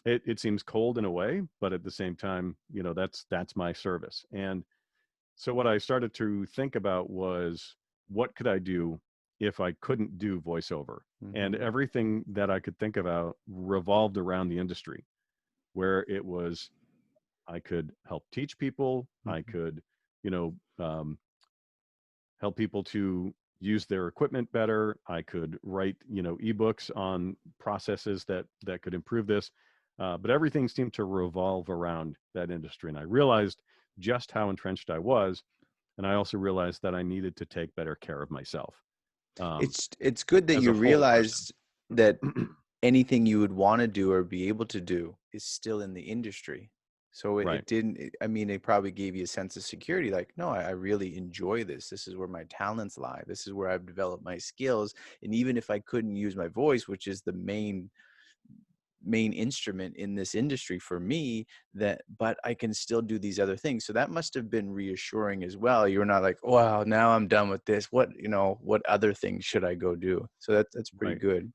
it seems cold in a way, but at the same time, that's my service. And so what I started to think about was, what could I do if I couldn't do voiceover? And Hmm. everything that I could think about revolved around the industry, where it was, I could help teach people. I Hmm. could, you know, um, help people to use their equipment better. I could write, ebooks on processes that could improve this. But everything seemed to revolve around that industry. And I realized just how entrenched I was. And I also realized that I needed to take better care of myself, um, It's good that as a you whole person. realized that anything you would want to do or be able to do is still in the industry. So Right. it didn't, I mean, it probably gave you a sense of security. Like, no, I really enjoy this. This is where my talents lie. This is where I've developed my skills. And even if I couldn't use my voice, which is the main instrument in this industry for me, that but I can still do these other things. So that must have been reassuring as well. You're not like, wow, now I'm done with this, what other things should I go do? So that's pretty Right. good.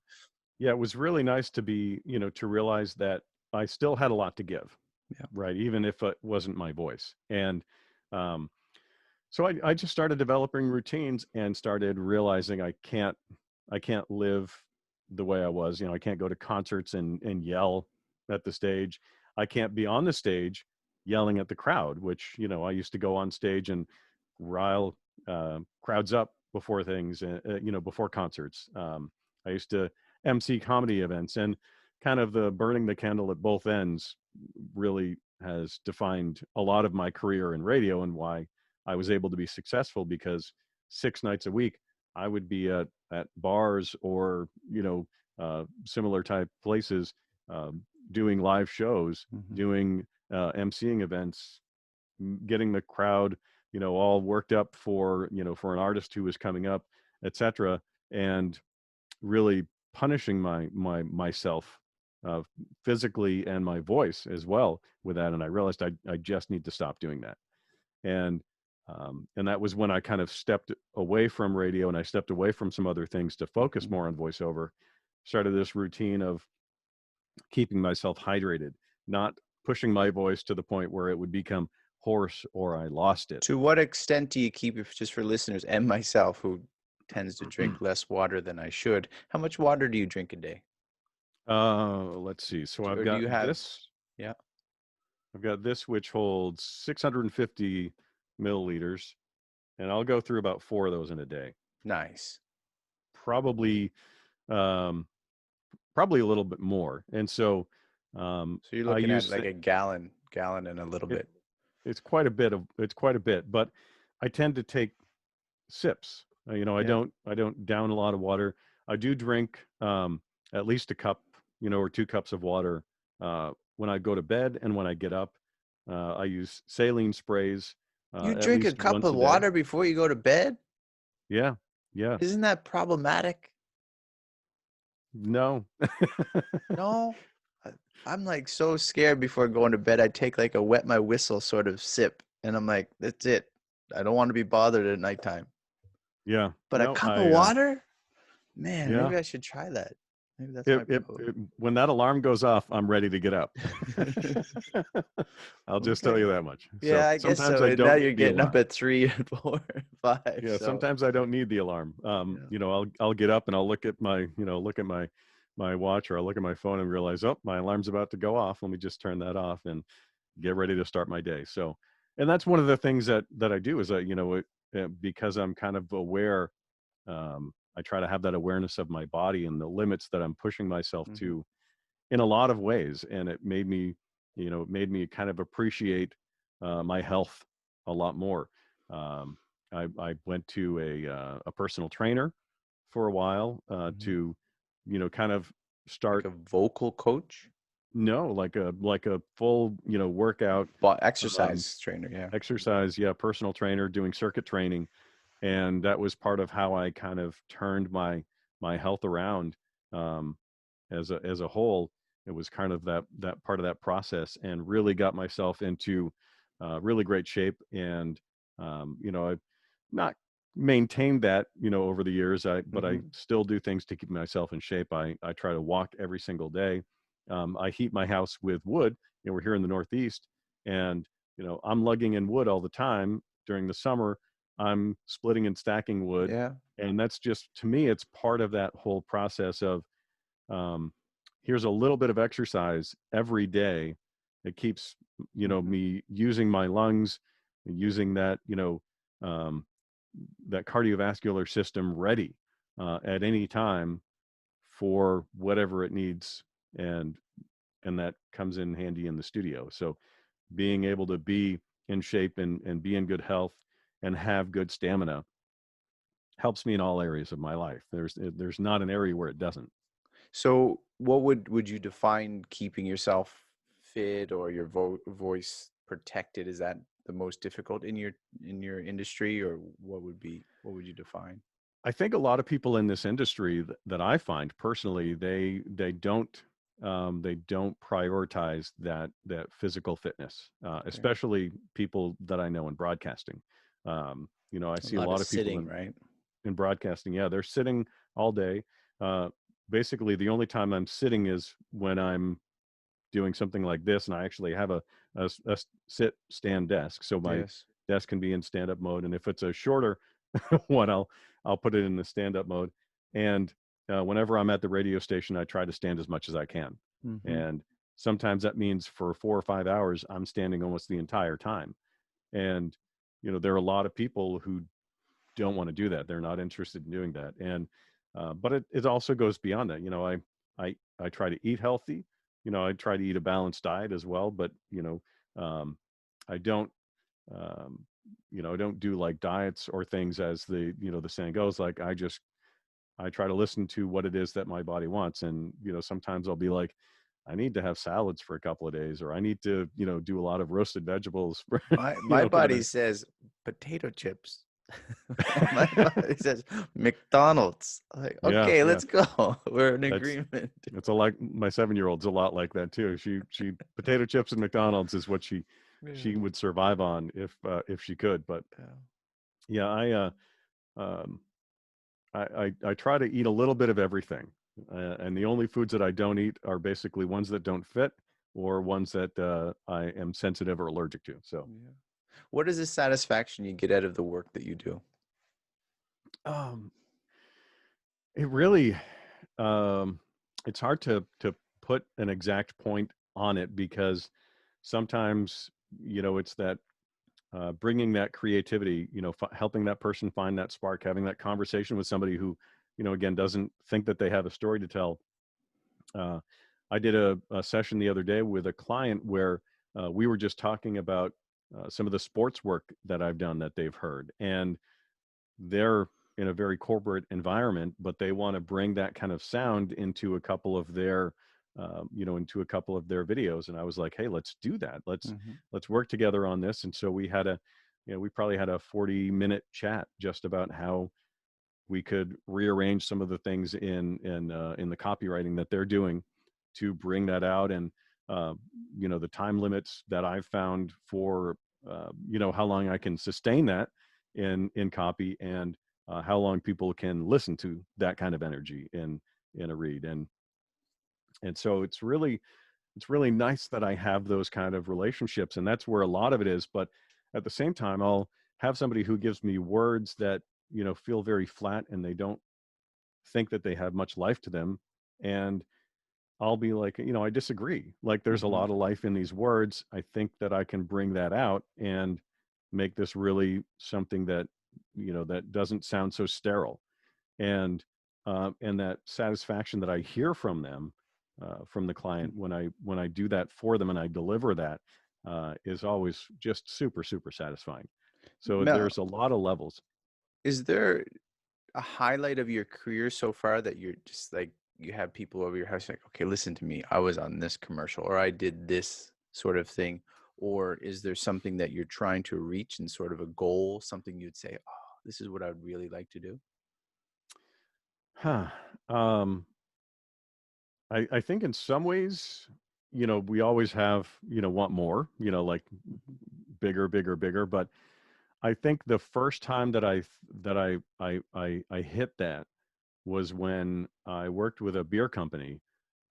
Yeah, it was really nice to to realize that I still had a lot to give, Yeah. right? Even if it wasn't my voice. And um, so I just started developing routines and started realizing I can't live the way I was. I can't go to concerts and yell at the stage. I can't be on the stage yelling at the crowd, which, I used to go on stage and rile crowds up before things, before concerts. I used to MC comedy events, and kind of the burning the candle at both ends really has defined a lot of my career in radio and why I was able to be successful, because 6 nights a week I would be at bars or similar type places, doing live shows, Hmm. doing emceeing events, getting the crowd all worked up for an artist who was coming up, etc. And really punishing myself, uh, physically, and my voice as well with that. And I realized I just need to stop doing that. And and that was when I kind of stepped away from radio, and I stepped away from some other things to focus Hmm. more on voiceover. Started this routine of keeping myself hydrated, not pushing my voice to the point where it would become hoarse or I lost it. To what extent do you keep it, just for listeners and myself who tends to drink less water than I should? How much water do you drink a day? Let's see. So Or do you have, yeah, I've got this, which holds 650 milliliters, and I'll go through about 4 of those in a day. nice. Probably, um, probably a little bit more. And so, So you're I looking at use like a gallon and a little it. bit. It's quite a bit, but I tend to take sips. Yeah. I don't down a lot of water. I do drink at least a cup, or 2 cups of water when I go to bed and when I get up. I use saline sprays You at drink a least cup once of a day. water before you go to bed? Yeah, yeah. Isn't that problematic? No. No, I- I'm like so scared before going to bed. I take like a wet my whistle sort of sip, and I'm like, that's it. I don't want to be bothered at nighttime. Yeah. But a No. cup of water? Man, Yeah. maybe I should try that. Maybe that's my problem. When that alarm goes off, I'm ready to get up. I'll just tell Okay. you that much. Yeah, So I guess sometimes so. I And now don't you're need the getting up alarm. at 3 and 4 and 5. Yeah, So, sometimes I don't need the alarm. yeah. I'll get up and I'll look at my watch, or I'll look at my phone and realize, oh, my alarm's about to go off. Let me just turn that off and get ready to start my day. So, and that's one of the things that I do is that, because I'm kind of aware, I try to have that awareness of my body and the limits that I'm pushing myself Hmm. to in a lot of ways. And it made me kind of appreciate my health a lot more. Um, I went to a personal trainer for a while, Hmm. to, kind of Like start. a vocal coach, No, like a full, workout, um, exercise trainer. Yeah. exercise. Yeah, personal trainer, doing circuit training, and that was part of how I kind of turned my health around, um, as a whole. It was kind of that part of that process, and really got myself into really great shape. And I've not maintained that over the years. But I Hmm. still do things to keep myself in shape. I try to walk every single day. I heat my house with wood. We're here in the Northeast, and I'm lugging in wood all the time during the summer. I'm splitting and stacking wood, Yeah. and that's just, to me, it's part of that whole process of, um, here's a little bit of exercise every day. It keeps Hmm. me using my lungs, and using that, um, that cardiovascular system ready at any time for whatever it needs, and that comes in handy in the studio. So being able to be in shape and be in good health and have good stamina helps me in all areas of my life. There's not an area where it doesn't. So, what would you define keeping yourself fit or your voice protected? Is that the most difficult in your industry, or what would you define? I think a lot of people in this industry that I find personally, they don't prioritize that physical fitness, Okay, especially people that I know in broadcasting. I a see a lot of lot of people sitting, right? in broadcasting. Yeah, they're sitting all day. Uh, Basically, the only time I'm sitting is when I'm doing something like this, and I actually have a sit stand desk, so my Yes. desk can be in stand up mode. And if it's a shorter one, I'll put it in the stand up mode. And whenever I'm at the radio station, I try to stand as much as I can. Mm-hmm. And sometimes that means for 4 or 5 hours, I'm standing almost the entire time. And there are a lot of people who don't want to do that. They're not interested in doing that. And but it also goes beyond that. I try to eat healthy. I try to eat a balanced diet as well. But um, I don't um, I don't do like diets or things as the saying goes. Like I try to listen to what it is that my body wants. And sometimes I'll be like, I need to have salads for a couple of days, or I need to do a lot of roasted vegetables for My kind body of. says potato chips. My body says McDonald's. Like, Yeah, okay, yeah. let's go. We're in That's agreement. It's a like my 7-year-old's a lot like that too. She potato chips and McDonald's is what Yeah. she would survive on if she could. But Yeah. yeah, um I try to eat a little bit of everything, and the only foods that I don't eat are basically ones that don't fit or ones that I am sensitive or allergic to. So Yeah. What is the satisfaction you get out of the work that you do? um, it really um, it's hard to put an exact point on it, because sometimes it's that bringing that creativity, helping that person find that spark, having that conversation with somebody who, again, doesn't think that they have a story to tell. Uh, I did a session the other day with a client where we were just talking about some of the sports work that I've done that they've heard. And they're in a very corporate environment, but they want to bring that kind of sound into a couple of their into a couple of their videos. And I was like, hey, let's do that. Hmm. Let's work together on this. And so we probably had a 40-minute chat just about how we could rearrange some of the things in the copywriting that they're doing to bring that out. And uh, the time limits that I've found for how long I can sustain that in copy, and how long people can listen to that kind of energy in a read. And so it's really nice that I have those kind of relationships, and that's where a lot of it is. But at the same time, I'll have somebody who gives me words that feel very flat, and they don't think that they have much life to them. And I'll be like, I disagree. Like, there's a Hmm. lot of life in these words. I think that I can bring that out and make this really something that that doesn't sound so sterile. And that satisfaction that I hear from them, from the client, when I do that for them and I deliver that, is always just super super satisfying. So Mel, there's a lot of levels. is there a highlight of your career so far that you're just like you have people over your house like, okay, listen to me, I was on this commercial or I did this sort of thing, or is there something that you're trying to reach and sort of a goal, something you'd say, oh, this is what I'd really like to do? Huh. Um, I think in some ways, we always have, want more, like Mhm. bigger, bigger, bigger. But I think the first time that I hit that was when I worked with a beer company,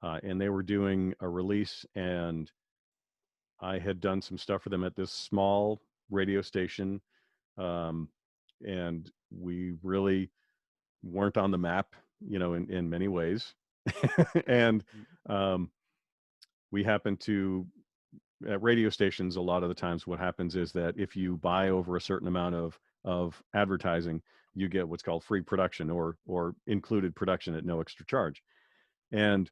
and they were doing a release, and I had done some stuff for them at this small radio station, um, and we really weren't on the map, in many ways, and um, we happened to at radio stations, a lot of the times what happens is that if you buy over a certain amount of of advertising, you get what's called free production or included production at no extra charge. And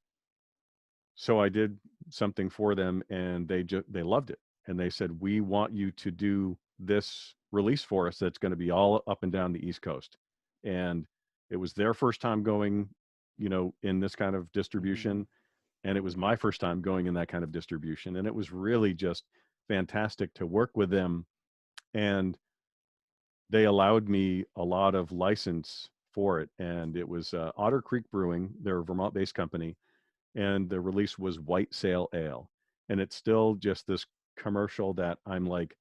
so I did something for them, and they loved it, and they said, we want you to do this release for us that's going to be all up and down the East Coast. And it was their first time going, in this kind of Mm-hmm. distribution, and it was my first time going in that kind of distribution, and it was really just fantastic to work with them. And they allowed me a lot of license for it, and it was Otter Creek Brewing. They're a Vermont-based company, and the release was White Sail Ale. And it's still just this commercial that I'm like,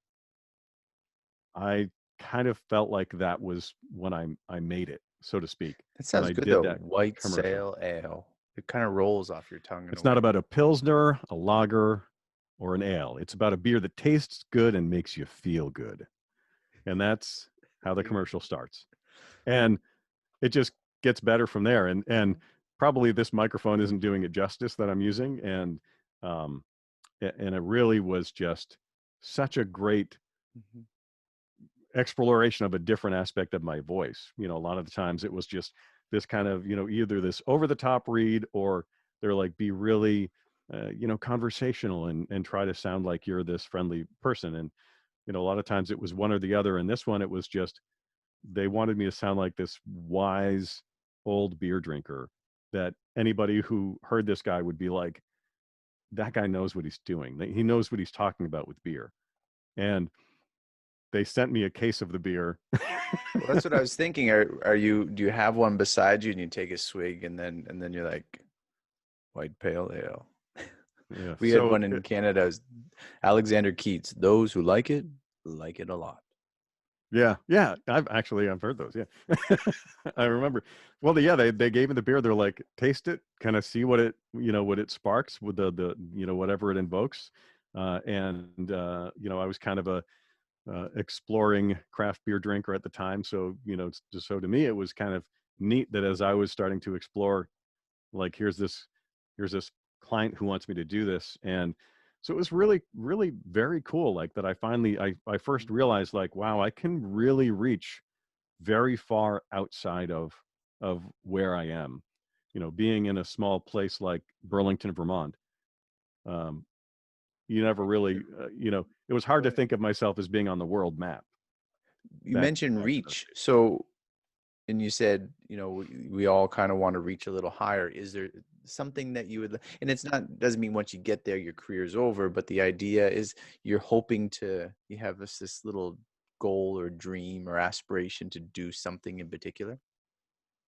I kind of felt like that was when I made it, so to speak, That when sounds I good did though. that White commercial. Sail Ale. It kind of rolls off your tongue in a It's not way. about a Pilsner, a lager, or an ale. It's about a beer that tastes good and makes you feel good. And that's how the commercial starts. And it just gets better from there. And probably this microphone isn't doing it justice that I'm using. Um, and it really was just such a great Mhm. exploration of a different aspect of my voice. A lot of the times it was just this kind of, either this over the top read, or they're like, be really, conversational and try to sound like you're this friendly person. And, a lot of times it was one or the other. And this one, it was just, they wanted me to sound like this wise old beer drinker that anybody who heard this guy would be like, that guy knows what he's doing. He knows what he's talking about with beer. And they sent me a case of the beer. Well, that's what I was thinking. Are you do you have one beside you and you take a swig and then you're like white pale ale? Yeah. We had So one in Canada. It was Alexander Keats. Those who like it a lot. yeah, yeah. I've heard those. Yeah, I remember. Well, yeah, they gave me the beer. They're like, taste it, kind of see what it sparks with the whatever it invokes. I was kind of a exploring craft beer drinker at the time. So so to me, it was kind of neat that as I was starting to explore, like here's this client who wants me to do this. And so it was really really very cool, like that I first realized, like, wow, I can really reach very far outside of where I am, being in a small place like Burlington, Vermont. um, you never really it was hard Go to ahead. think of myself as being on the world map You back mentioned back then. reach. So, and you said, we all kind of want to reach a little higher. Is there something that you would, and it's not, doesn't mean once you get there, your career's over, but the idea is you're hoping you have this little goal or dream or aspiration to do something in particular?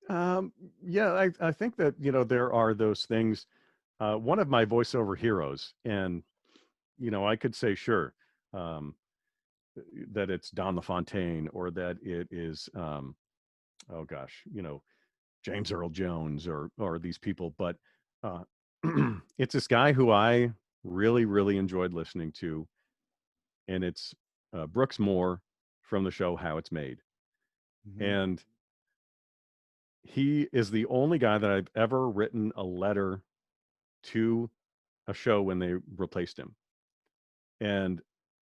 um, yeah, I think that there are those things. One of my voiceover heroes, and I could say, sure, um, that it's Don LaFontaine, or that it is, oh gosh, James Earl Jones, or these people. But uh, it's this guy who I really, really enjoyed listening to, and it's Brooks Moore from the show How It's Made. Hmm. And he is the only guy that I've ever written a letter to a show when they replaced him. And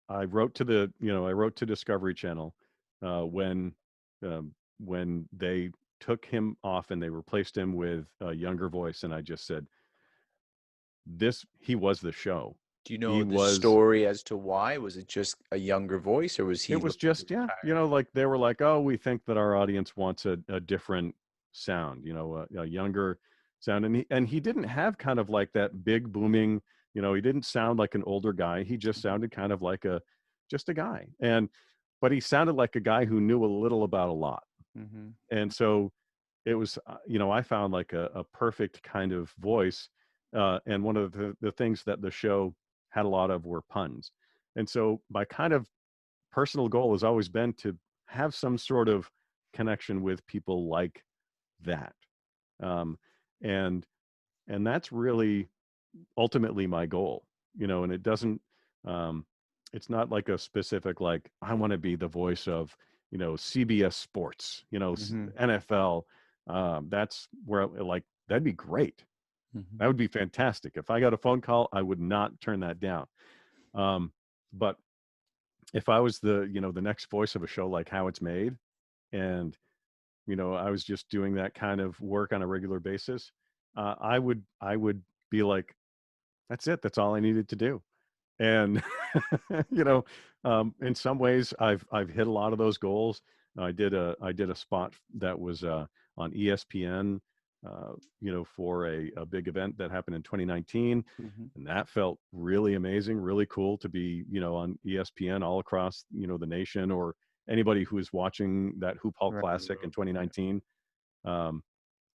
I wrote to Discovery Channel when they took him off and they replaced him with a younger voice, and I just said, he was the show. Do you He know the was. story as to why? Was it just a younger voice or was he It was looking to just, yeah, retire? like they were like, oh, we think that our audience wants a different sound, a younger sound. And he didn't have kind of like that big booming, he didn't sound like an older guy. He just sounded kind of like just a guy. But he sounded like a guy who knew a little about a lot. Hmm. And so it was, I found like a perfect kind of voice. And one of the things that the show had a lot of were puns. And so my kind of personal goal has always been to have some sort of connection with people like that. Um, and and that's really ultimately my goal, and it doesn't, um, it's not like a specific, like, I want to be the voice of, CBS Sports, Hmm. NFL. That's where, like, that'd be great. That Hmm. would be fantastic. If I got a phone call, I would not turn that down. Um, but if I was the next voice of a show like How It's Made, and I was just doing that kind of work on a regular basis, I would be like, that's it. That's all I needed to do. And you know, in some ways, I've hit a lot of those goals. I did a spot that was on ESPN, for a big event that happened in 2019, Hmm. and that felt really amazing, really cool to be on ESPN all across the nation, or anybody who is watching that Hoop Hall Around the Classic in world. Yeah. 2019. Um,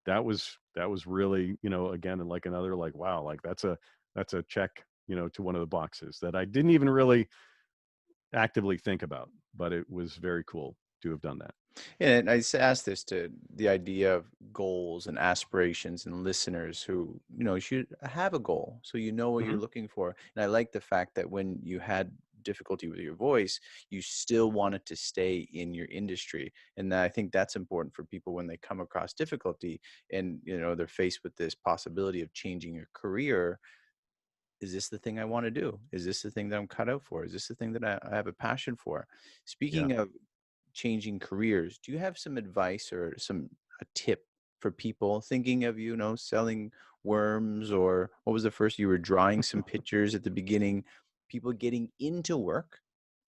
that was really again, and like another, like, wow, like that's a check to one of the boxes that I didn't even really actively think about, but it was very cool to have done that. And I asked this to the idea of goals and aspirations and listeners who, should have a goal so you know what Hmm. you're looking for. And I like the fact that when you had difficulty with your voice, you still wanted to stay in your industry. And I think that's important for people when they come across difficulty and, they're faced with this possibility of changing your career. Is this the thing I want to do? Is this the thing that I'm cut out for? Is this the thing that I have a passion for? Yeah. Speaking of changing careers, do you have some advice or a tip for people thinking of, selling worms, or what was the first, you were drawing some pictures at the beginning, people getting into work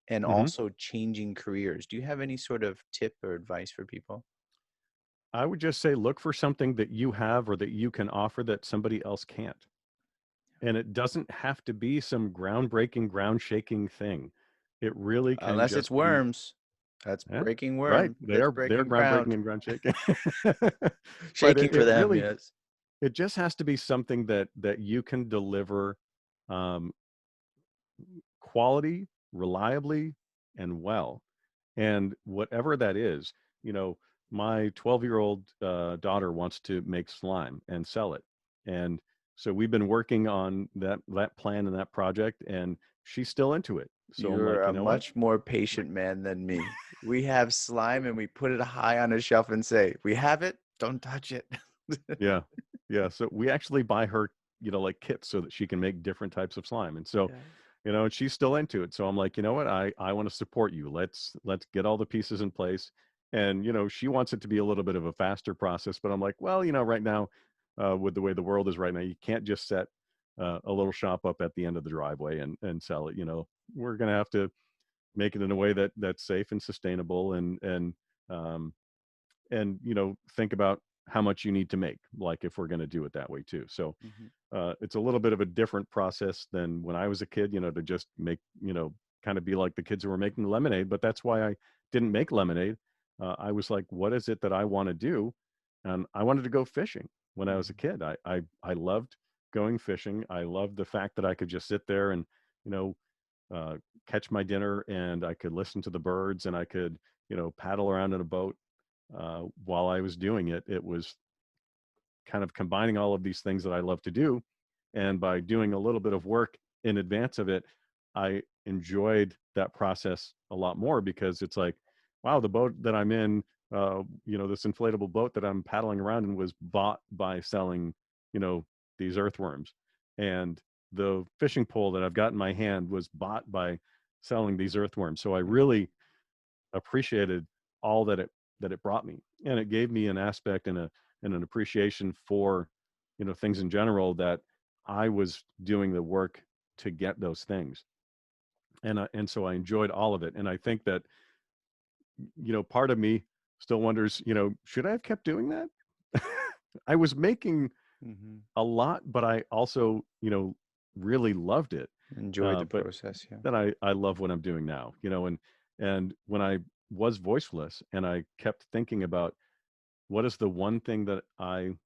and Hmm. also changing careers? Do you have any sort of tip or advice for people? I would just say look for something that you have or that you can offer that somebody else can't. And it doesn't have to be some groundbreaking, ground shaking thing. It really can Unless it's just be, worms. That's yeah, breaking right. worms. They That's are breaking groundbreaking ground. and ground shaking. But Shaking for it them, really, yes. it just has to be something that you can deliver um, quality, reliably, and well. And whatever that is, you know, my 12-year-old daughter wants to make slime and sell it. And so we've been working on that plan and that project, and she's still into it. So I'm You're like, a you know what? much more patient man than me. We have slime and we put it high on a shelf and say, "We have it, don't touch it." Yeah. Yeah. So we actually buy her, like kits so that she can make different types of slime. And so, Yeah. and she's still into it. So I'm like, you know what? I want to support you. Let's get all the pieces in place. And, she wants it to be a little bit of a faster process, but I'm like, well, right now, with the way the world is right now, you can't just set a little shop up at the end of the driveway and sell it. We're going to have to make it in a way that's safe and sustainable, um, and think about how much you need to make, like if we're going to do it that way too. So Mhm. it's a little bit of a different process than when I was a kid, to just make, kind of be like the kids who were making lemonade. But that's why I didn't make lemonade. I was like, what is it that I want to do? And I wanted to go fishing when I was a Mhm. kid. I loved going fishing. I loved the fact that I could just sit there and, you know, uh, catch my dinner, and I could listen to the birds, and I could, paddle around in a boat while I was doing it. It was kind of combining all of these things that I love to do. And by doing a little bit of work in advance of it, I enjoyed that process a lot more, because it's like, wow, the boat that I'm in, this inflatable boat that I'm paddling around in was bought by selling, you know, these earthworms. And the fishing pole that I've got in my hand was bought by selling these earthworms. So I really appreciated all that it brought me, and it gave me an aspect and an appreciation for things in general, that I was doing the work to get those things, and so I enjoyed all of it. And I think that part of me still wonders, should I have kept doing that? I was making Mhm. a lot, but I also really loved it. Enjoy the But process, yeah. then I love what I'm doing now, and when I was voiceless and I kept thinking about what is the one thing that I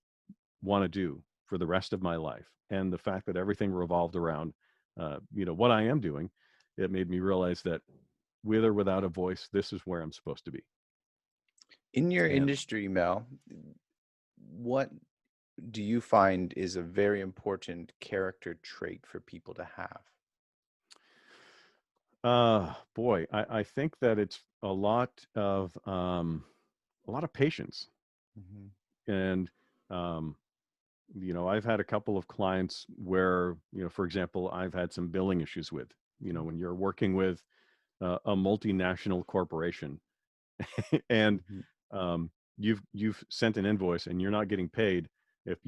want to do for the rest of my life, and the fact that everything revolved around, what I am doing, it made me realize that with or without a voice, this is where I'm supposed to be. In your And industry, Mel, what do you find is a very important character trait for people to have? boy, I think that it's a lot of patience. Mhm. And um, I've had a couple of clients where, for example, I've had some billing issues with, Mhm. when you're working with a multinational corporation, and Mhm. um, you've sent an invoice and you're not getting paid. If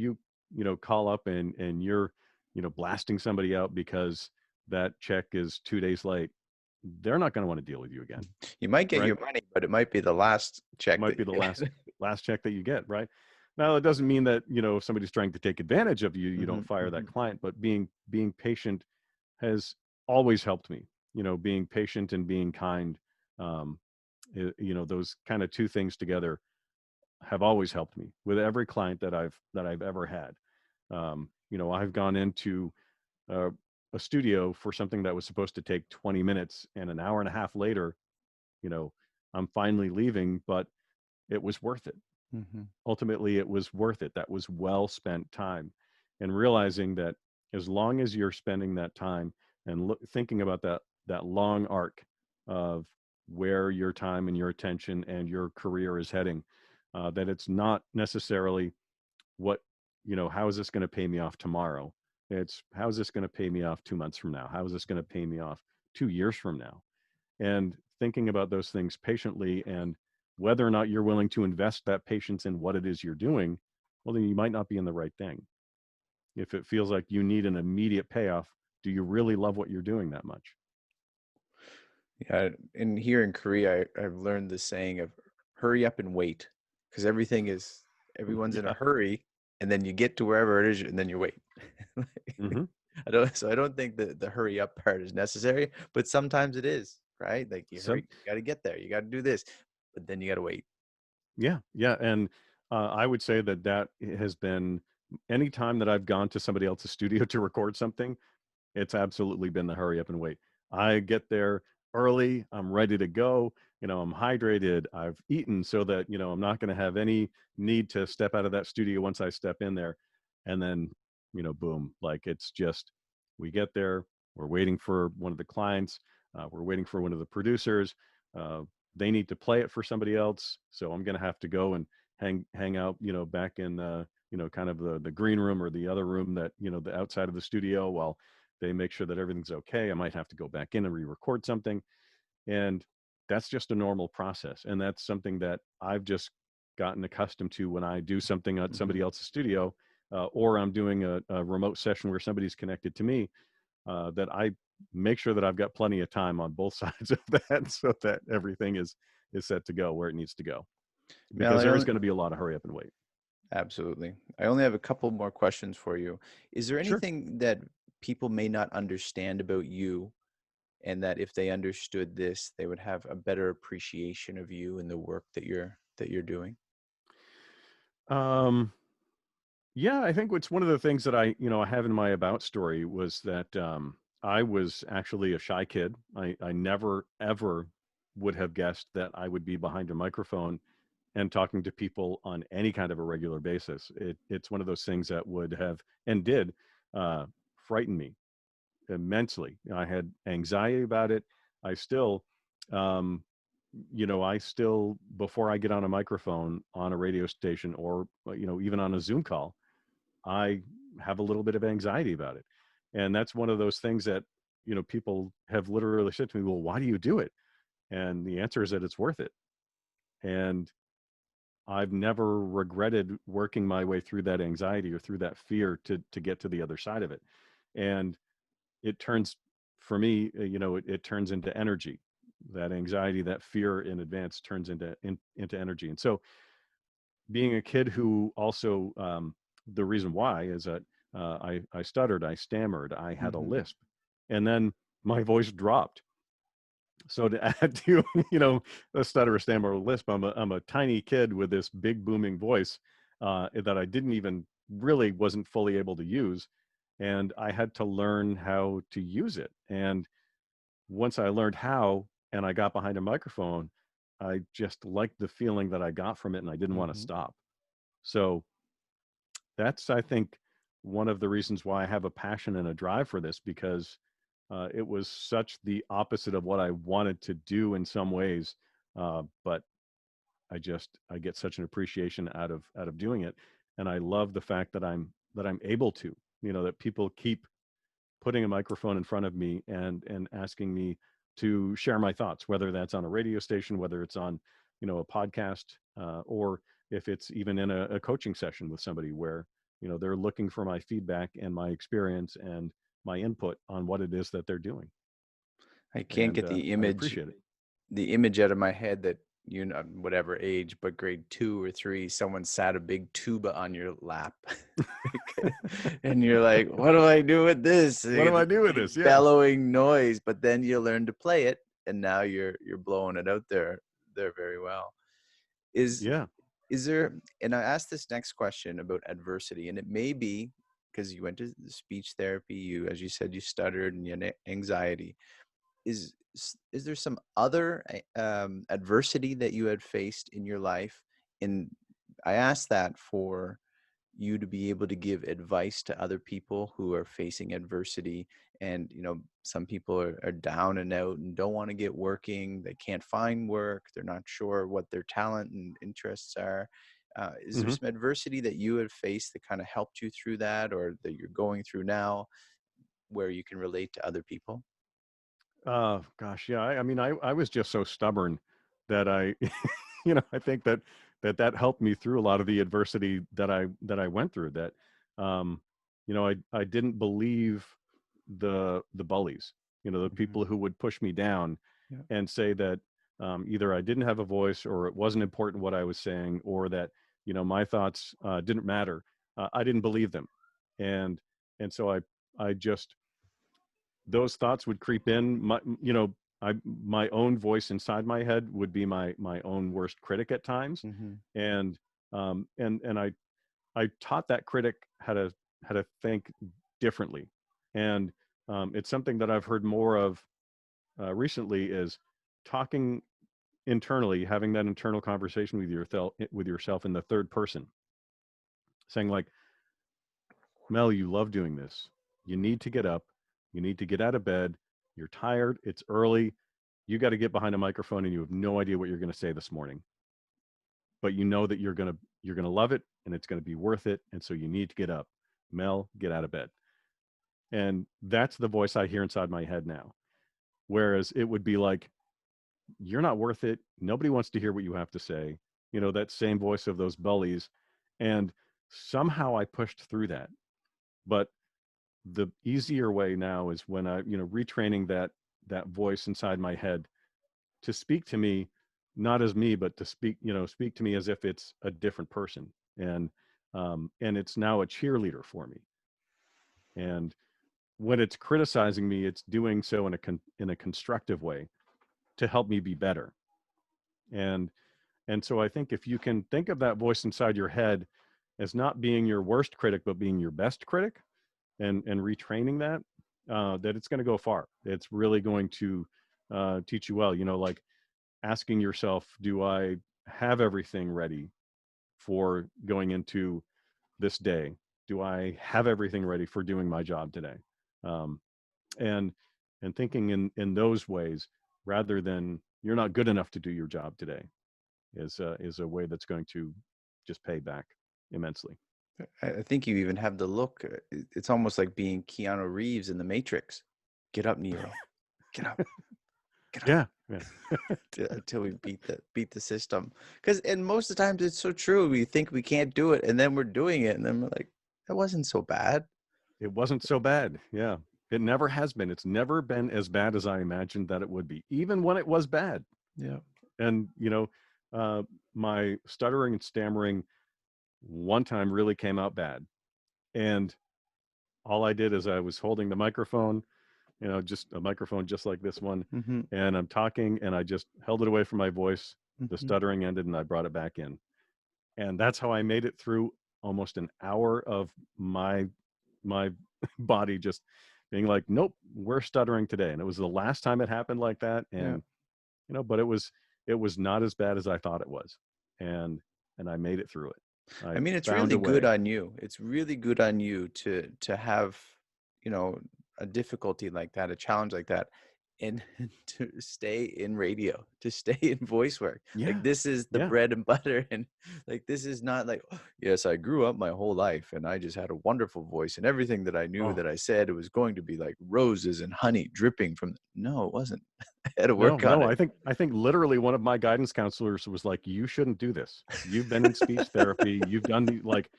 call up and you're blasting somebody out because that check is 2 days late, they're not going to want to deal with you again, You might get right? your money, but it might be the last check Might that be the you last get. last check that you get, right? Now, it doesn't mean that if somebody's trying to take advantage of you, you don't Mhm, fire that mhm. client. But being patient has always helped me. Being patient and being kind. Um, those kind of two things together have always helped me with every client that I've ever had. I've gone into uh, a studio for something that was supposed to take 20 minutes, and an hour and a half later, you know, I'm finally leaving, but it was worth it. Mhm. Ultimately, it was worth it. That was well spent time, and realizing that as long as you're spending that time and thinking about that long arc of where your time and your attention and your career is heading, that it's not necessarily what how is this going to pay me off tomorrow. It's how is this going to pay me off 2 months from now? How is this going to pay me off 2 years from now? And thinking about those things patiently, and whether or not you're willing to invest that patience in what it is you're doing, well, then you might not be in the right thing. If it feels like you need an immediate payoff, do you really love what you're doing that much? Yeah, and here in Korea, I've learned the saying of hurry up and wait, because everyone's in a Yeah. hurry, and then you get to wherever it is, and then you wait. Like, Hmm. I don't think the hurry up part is necessary, but sometimes it is, right? Like you hurry, Some, you got to get there, you got to do this, but then you got to wait. yeah, yeah. And I would say that has been any time that I've gone to somebody else's studio to record something. It's absolutely been the hurry up and wait. I get there early. I'm ready to go. I'm hydrated. I've eaten so that, I'm not going to have any need to step out of that studio once I step in there. And then, boom, like it's just, we get there. We're waiting for one of the clients. We're waiting for one of the producers. Uh, they need to play it for somebody else. So I'm going to have to go and hang out, back in, kind of the green room or the other room that, the outside of the studio while they make sure that everything's okay. I might have to go back in and re-record something. And that's just a normal process. And that's something that I've just gotten accustomed to when I do something at Hmm. somebody else's studio, or I'm doing a remote session where somebody's connected to me, that I make sure that I've got plenty of time on both sides of that so that everything is set to go where it needs to go. Mel, Because there is going to be a lot of hurry up and wait. absolutely. I only have a couple more questions for you. Is there Sure. anything that people may not understand about you, and that if they understood this, they would have a better appreciation of you and the work that you're doing? Um, Yeah, I think it's one of the things that I have in my about story was that I was actually a shy kid. I never, ever would have guessed that I would be behind a microphone and talking to people on any kind of a regular basis. It's one of those things that would have and did uh, frighten me immensely. I had anxiety about it. I still, um, I still, before I get on a microphone on a radio station or, even on a Zoom call, I have a little bit of anxiety about it. And that's one of those things that, people have literally said to me, well, why do you do it? And the answer is that it's worth it. And I've never regretted working my way through that anxiety or through that fear to get to the other side of it. And it turns, for me, it turns into energy. That anxiety, that fear in advance turns into energy. And so being a kid who also the reason why is that I stuttered, I stammered, I had a Hmm. lisp, and then my voice dropped. So to add to a stutter, a stammer, a lisp, I'm a tiny kid with this big booming voice that I didn't even really wasn't fully able to use, and I had to learn how to use it. And once I learned how, and I got behind a microphone, I just liked the feeling that I got from it, and I didn't want to Hmm. stop. So that's, I think, one of the reasons why I have a passion and a drive for this, because it was such the opposite of what I wanted to do in some ways. But I get such an appreciation out of doing it. And I love the fact that I'm able to, that people keep putting a microphone in front of me and asking me, to share my thoughts, whether that's on a radio station, whether it's on, a podcast, or if it's even in a coaching session with somebody where, they're looking for my feedback and my experience and my input on what it is that they're doing. I can't And get the I image appreciate it. out of my head that whatever age, but grade 2 or 3, someone sat a big tuba on your lap, and you're like, "What do I do with this?" What do It's I a do with big this? Yeah. bellowing noise, but then you learn to play it, and now you're blowing it out there very well. Is Yeah. is there? And I asked this next question about adversity, and it may be because you went to speech therapy. You, as you said, you stuttered and you had anxiety. Is there some other adversity that you had faced in your life? And I asked that for you to be able to give advice to other people who are facing adversity. And some people are down and out and don't want to get working, they can't find work, they're not sure what their talent and interests are. Is there Hmm. some adversity that you have faced that kind of helped you through that, or that you're going through now, where you can relate to other people? Gosh, yeah. I mean, I was just so stubborn that I, I think that helped me through a lot of the adversity that I went through. That, um, I didn't believe the bullies, the Mhm. people who would push me down Yeah. and say that either I didn't have a voice or it wasn't important what I was saying, or that my thoughts didn't matter. I didn't believe them, and so I just those thoughts would creep in. My own voice inside my head would be my own worst critic at times, Mhm. and I taught that critic how to think differently, and it's something that I've heard more of recently is talking internally, having that internal conversation with yourself in the third person, saying like, Mel, you love doing this. You need to get up. You need to get out of bed. You're tired. It's early. You got to get behind a microphone and you have no idea what you're going to say this morning. But you know that you're going to love it and it's going to be worth it, and so you need to get up. Mel, get out of bed. And that's the voice I hear inside my head now. Whereas it would be like, you're not worth it. Nobody wants to hear what you have to say. That same voice of those bullies. And somehow I pushed through that. But the easier way now is when I, retraining that voice inside my head to speak to me, not as me, but to speak to me as if it's a different person. And it's now a cheerleader for me. And when it's criticizing me, it's doing so in a constructive way to help me be better. And so I think if you can think of that voice inside your head as not being your worst critic, but being your best critic, and retraining that it's going to go far. It's really going to teach you well. Like asking yourself, do I have everything ready for going into this day? Do I have everything ready for doing my job today? Um, and thinking in those ways rather than you're not good enough to do your job today is a way that's going to just pay back immensely. I think you even have the look. It's almost like being Keanu Reeves in The Matrix. Get up, Neo. Get up. Get up. Yeah, yeah. Until we beat the system. And most of the times it's so true. We think we can't do it, and then we're doing it, and then we're like, that wasn't so bad. It wasn't so bad. Yeah. It never has been. It's never been as bad as I imagined that it would be, even when it was bad. Yeah. And, uh, my stuttering and stammering one time really came out bad. And all I did is I was holding the microphone, just a microphone just like this one. Mm-hmm. And I'm talking and I just held it away from my voice. The Mm-hmm. stuttering ended and I brought it back in. And that's how I made it through almost an hour of my body just being like, nope, we're stuttering today. And it was the last time it happened like that. Yeah. And but it was not as bad as I thought it was. And I made it through it. I I mean, it's found really a good way. on you. It's really good on you to have, you know, a difficulty like that, a challenge like that. and to stay in radio, to stay in voice work. Like Yeah. this is the Yeah. bread and butter. And like this is not like, "Oh, yes, I grew up my whole life and I just had a wonderful voice and everything that I knew Oh, that I said it was going to be like roses and honey dripping from." No, it wasn't. I had to no, work on no. it. I think literally one of my guidance counselors was like, "You shouldn't do this. You've been in speech therapy. You've done like,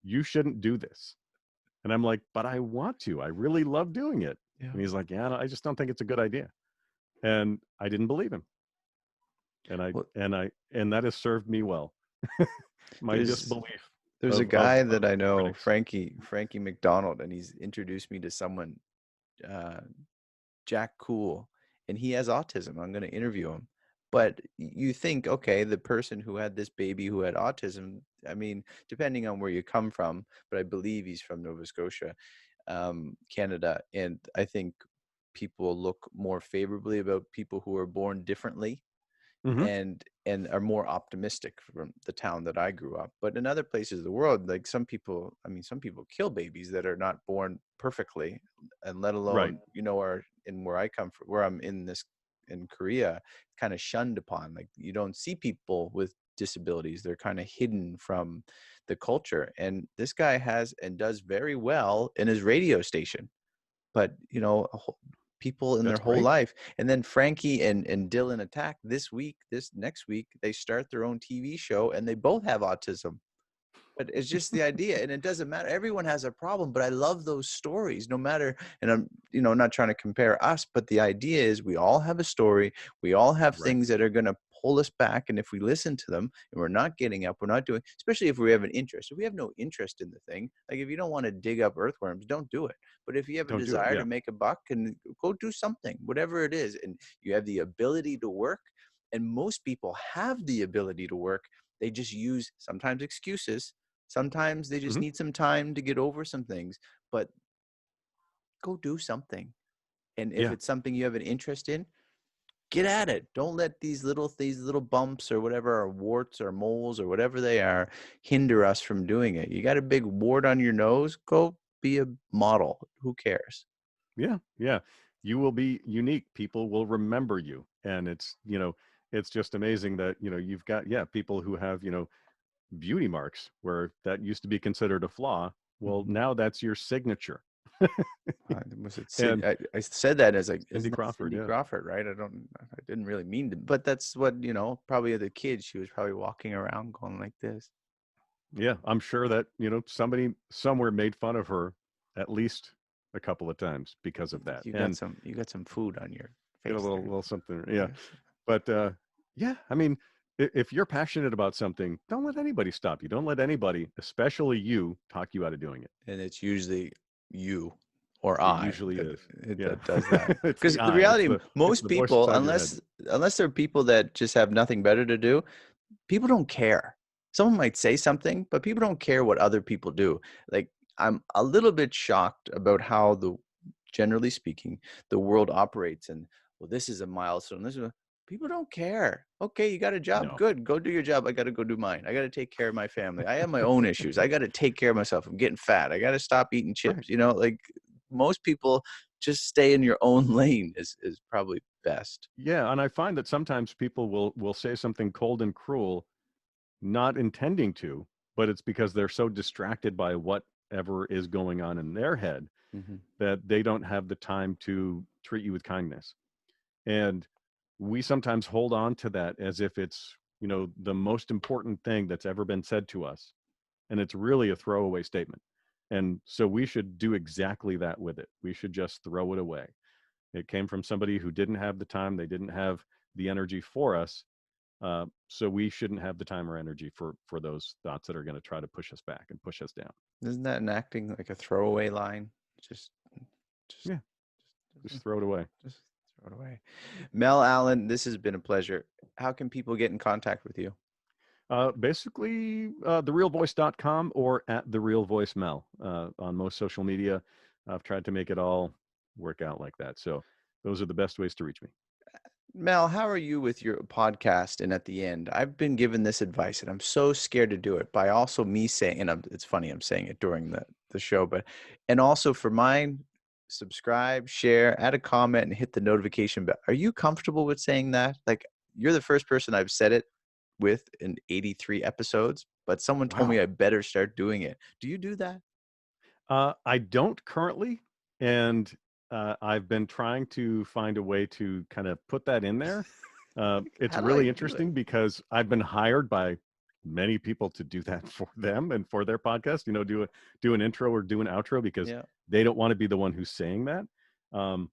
you shouldn't do this." And I'm like, "But I want to. I really love doing it." Yeah. And he's like, "Yeah, I just don't think it's a good idea." And I didn't believe him. And I Well, and I and that has served me well. My there's disbelief there's a of guy that I know, critics. Frankie McDonald, and he's introduced me to someone, uh, Jack Cool, and he has autism. I'm going to interview him. But you think, okay, the person who had this baby who had autism, I mean, depending on where you come from, but I believe he's from Nova Scotia, Canada. And I think people look more favorably about people who are born differently Hmm. and are more optimistic from the town that I grew up. But in other places of the world, like some people, I mean, some people kill babies that are not born perfectly, and let Right. alone, are in where I come from, where I'm in Korea, kind of shunned upon. Like you don't see people with disabilities; they're kind of hidden from the culture. And this guy has and does very well in his radio station, but people in their That's whole great. life. And then Frankie and Dylan Attack this next week, they start their own TV show and they both have autism. But it's just the idea, and it doesn't matter. Everyone has a problem, but I love those stories, no matter. And I'm, not trying to compare us, but the idea is we all have a story. We all have Right. things that are going to pull us back, and if we listen to them, and we're not getting up, we're not doing. Especially if we have an interest. If we have no interest in the thing, like if you don't want to dig up earthworms, don't do it. But if you have a Don't do it. desire to Yeah. make a buck, and go do something, whatever it is, and you have the ability to work, and most people have the ability to work. They just use sometimes excuses. Sometimes they just Hmm. need some time to get over some things, but go do something. And if Yeah. it's something you have an interest in, get at it. Don't let these little bumps or whatever, or warts or moles or whatever they are, hinder us from doing it. You got a big wart on your nose, go be a model. Who cares? Yeah. Yeah. You will be unique. People will remember you. And it's just amazing that, you've got, yeah, people who have, beauty marks where that used to be considered a flaw. Well, Mhm. now that's your signature. Was it Sid? And I said that as like, Cindy isn't that Crawford, Cindy yeah. Crawford, right? I didn't really mean to, but that's what, probably as a kid, she was probably walking around going like this. Yeah. I'm sure that, somebody somewhere made fun of her at least a couple of times because of that. And You got some food on your get a face little there. little something. Yeah. Yes. But yeah, I mean, if you're passionate about something, don't let anybody stop you. Don't let anybody, especially you, talk you out of doing it. And it's usually you or It I usually that is. Yeah. that does that. It's Because the the I. It's reality, the it's most the voice people, inside your head. unless they're people that just have nothing better to do, people don't care. Someone might say something, but people don't care what other people do. Like, I'm a little bit shocked about how generally speaking, the world operates. And well, this is a milestone. People don't care. Okay, you got a job. No. Good. Go do your job. I got to go do mine. I got to take care of my family. I have my own issues. I got to take care of myself. I'm getting fat. I got to stop eating Right. chips. Like most people, just stay in your own lane is probably best. Yeah, and I find that sometimes people will say something cold and cruel, not intending to, but it's because they're so distracted by whatever is going on in their head Hmm. that they don't have the time to treat you with kindness. And we sometimes hold on to that as if it's, the most important thing that's ever been said to us. And it's really a throwaway statement. And so we should do exactly that with it. We should just throw it away. It came from somebody who didn't have the time, they didn't have the energy for us. So we shouldn't have the time or energy for those thoughts that are going to try to push us back and push us down. Isn't that an acting like a throwaway line? Just, just, Yeah, just just, throw it away. just throw it away. Mel Allen, this has been a pleasure. How can people get in contact with you? Basically, therealvoice.com or at TheRealVoiceMel on most social media. I've tried to make it all work out like that. So those are the best ways to reach me. Mel, how are you with your podcast? And at the end, I've been given this advice, and I'm so scared to do it. By also me saying, and it's funny, I'm saying it during the show, but and also for mine. subscribe, share, add a comment, and hit the notification bell. Are you comfortable with saying that? Like, you're the first person I've said it with in 83 episodes, but someone told me Wow. I better start doing it. Do you do that? I don't currently, and I've been trying to find a way to kind of put that in there. It's How do I really do it? interesting because I've been hired by many people to do that for them and for their podcast. Do an intro or do an outro because Yeah. they don't want to be the one who's saying that. Um,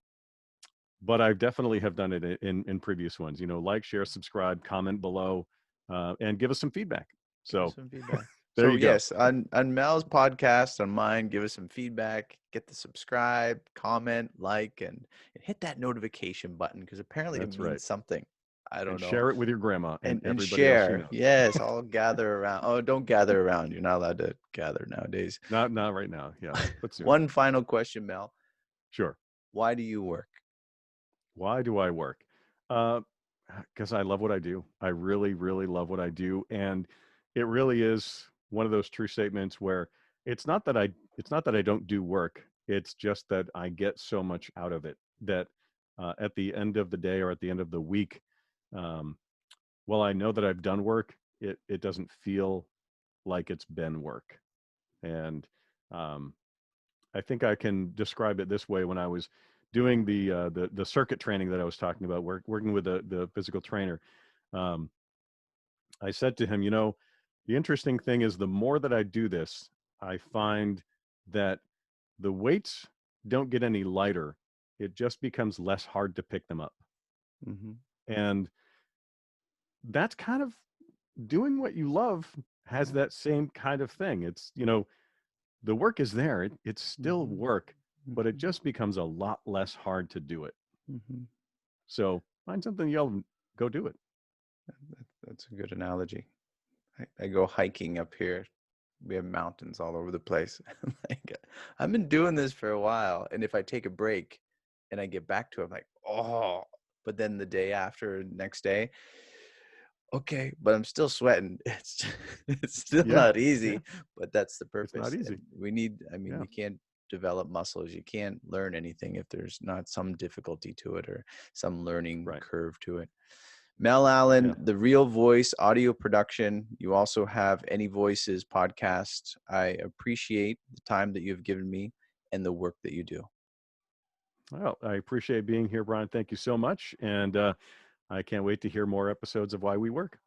but I definitely have done it in previous ones. Like, share, subscribe, comment below, and give us some feedback. Give us So some feedback. there So you go. yes, on Mel's podcast, on mine, give us some feedback, get the subscribe, comment, like, and hit that notification button because apparently it That's right. means something. I And don't know. share it with your grandma and And everybody else you share. know. Yes, all gather around. Oh, don't gather around. You're not allowed to gather nowadays. Not right now, yeah, but soon. One final question, Mel. Sure. Why do you work? Why do I work? Uh, because I love what I do. I really, really love what I do, and it really is one of those true statements where it's not that I it's not that I don't do work. It's just that I get so much out of it that at the end of the day or at the end of the week, um, while I know that I've done work, it doesn't feel like it's been work. And um, I think I can describe it this way: when I was doing the circuit training that I was talking about, working with the physical trainer, um, I said to him, the interesting thing is the more that I do this, I find that the weights don't get any lighter. It just becomes less hard to pick them up. Mm-hmm. And that's kind of doing what you love has Yeah. that same kind of thing. It's, the work is there. It's still Mm-hmm. work, but it Mm-hmm. just becomes a lot less hard to do it. Mm-hmm. So find something you love and go do it. That's a good analogy. I go hiking up here. We have mountains all over the place. Like, I've been doing this for a while, and if I take a break and I get back to it, I'm like, oh. But then the day after, next day, okay, but I'm still sweating. It's still Yeah, not yeah. easy, but that's the It's not purpose. And easy. we need, I mean, Yeah, you can't develop muscles. You can't learn anything if there's not some difficulty to it or some learning right. curve to it. Mel Allen, Yeah. The Real Voice audio production. You also have AnyVoices podcast. I appreciate the time that you've given me and the work that you do. Well, I appreciate being here, Brian. Thank you so much. And I can't wait to hear more episodes of Why We Work.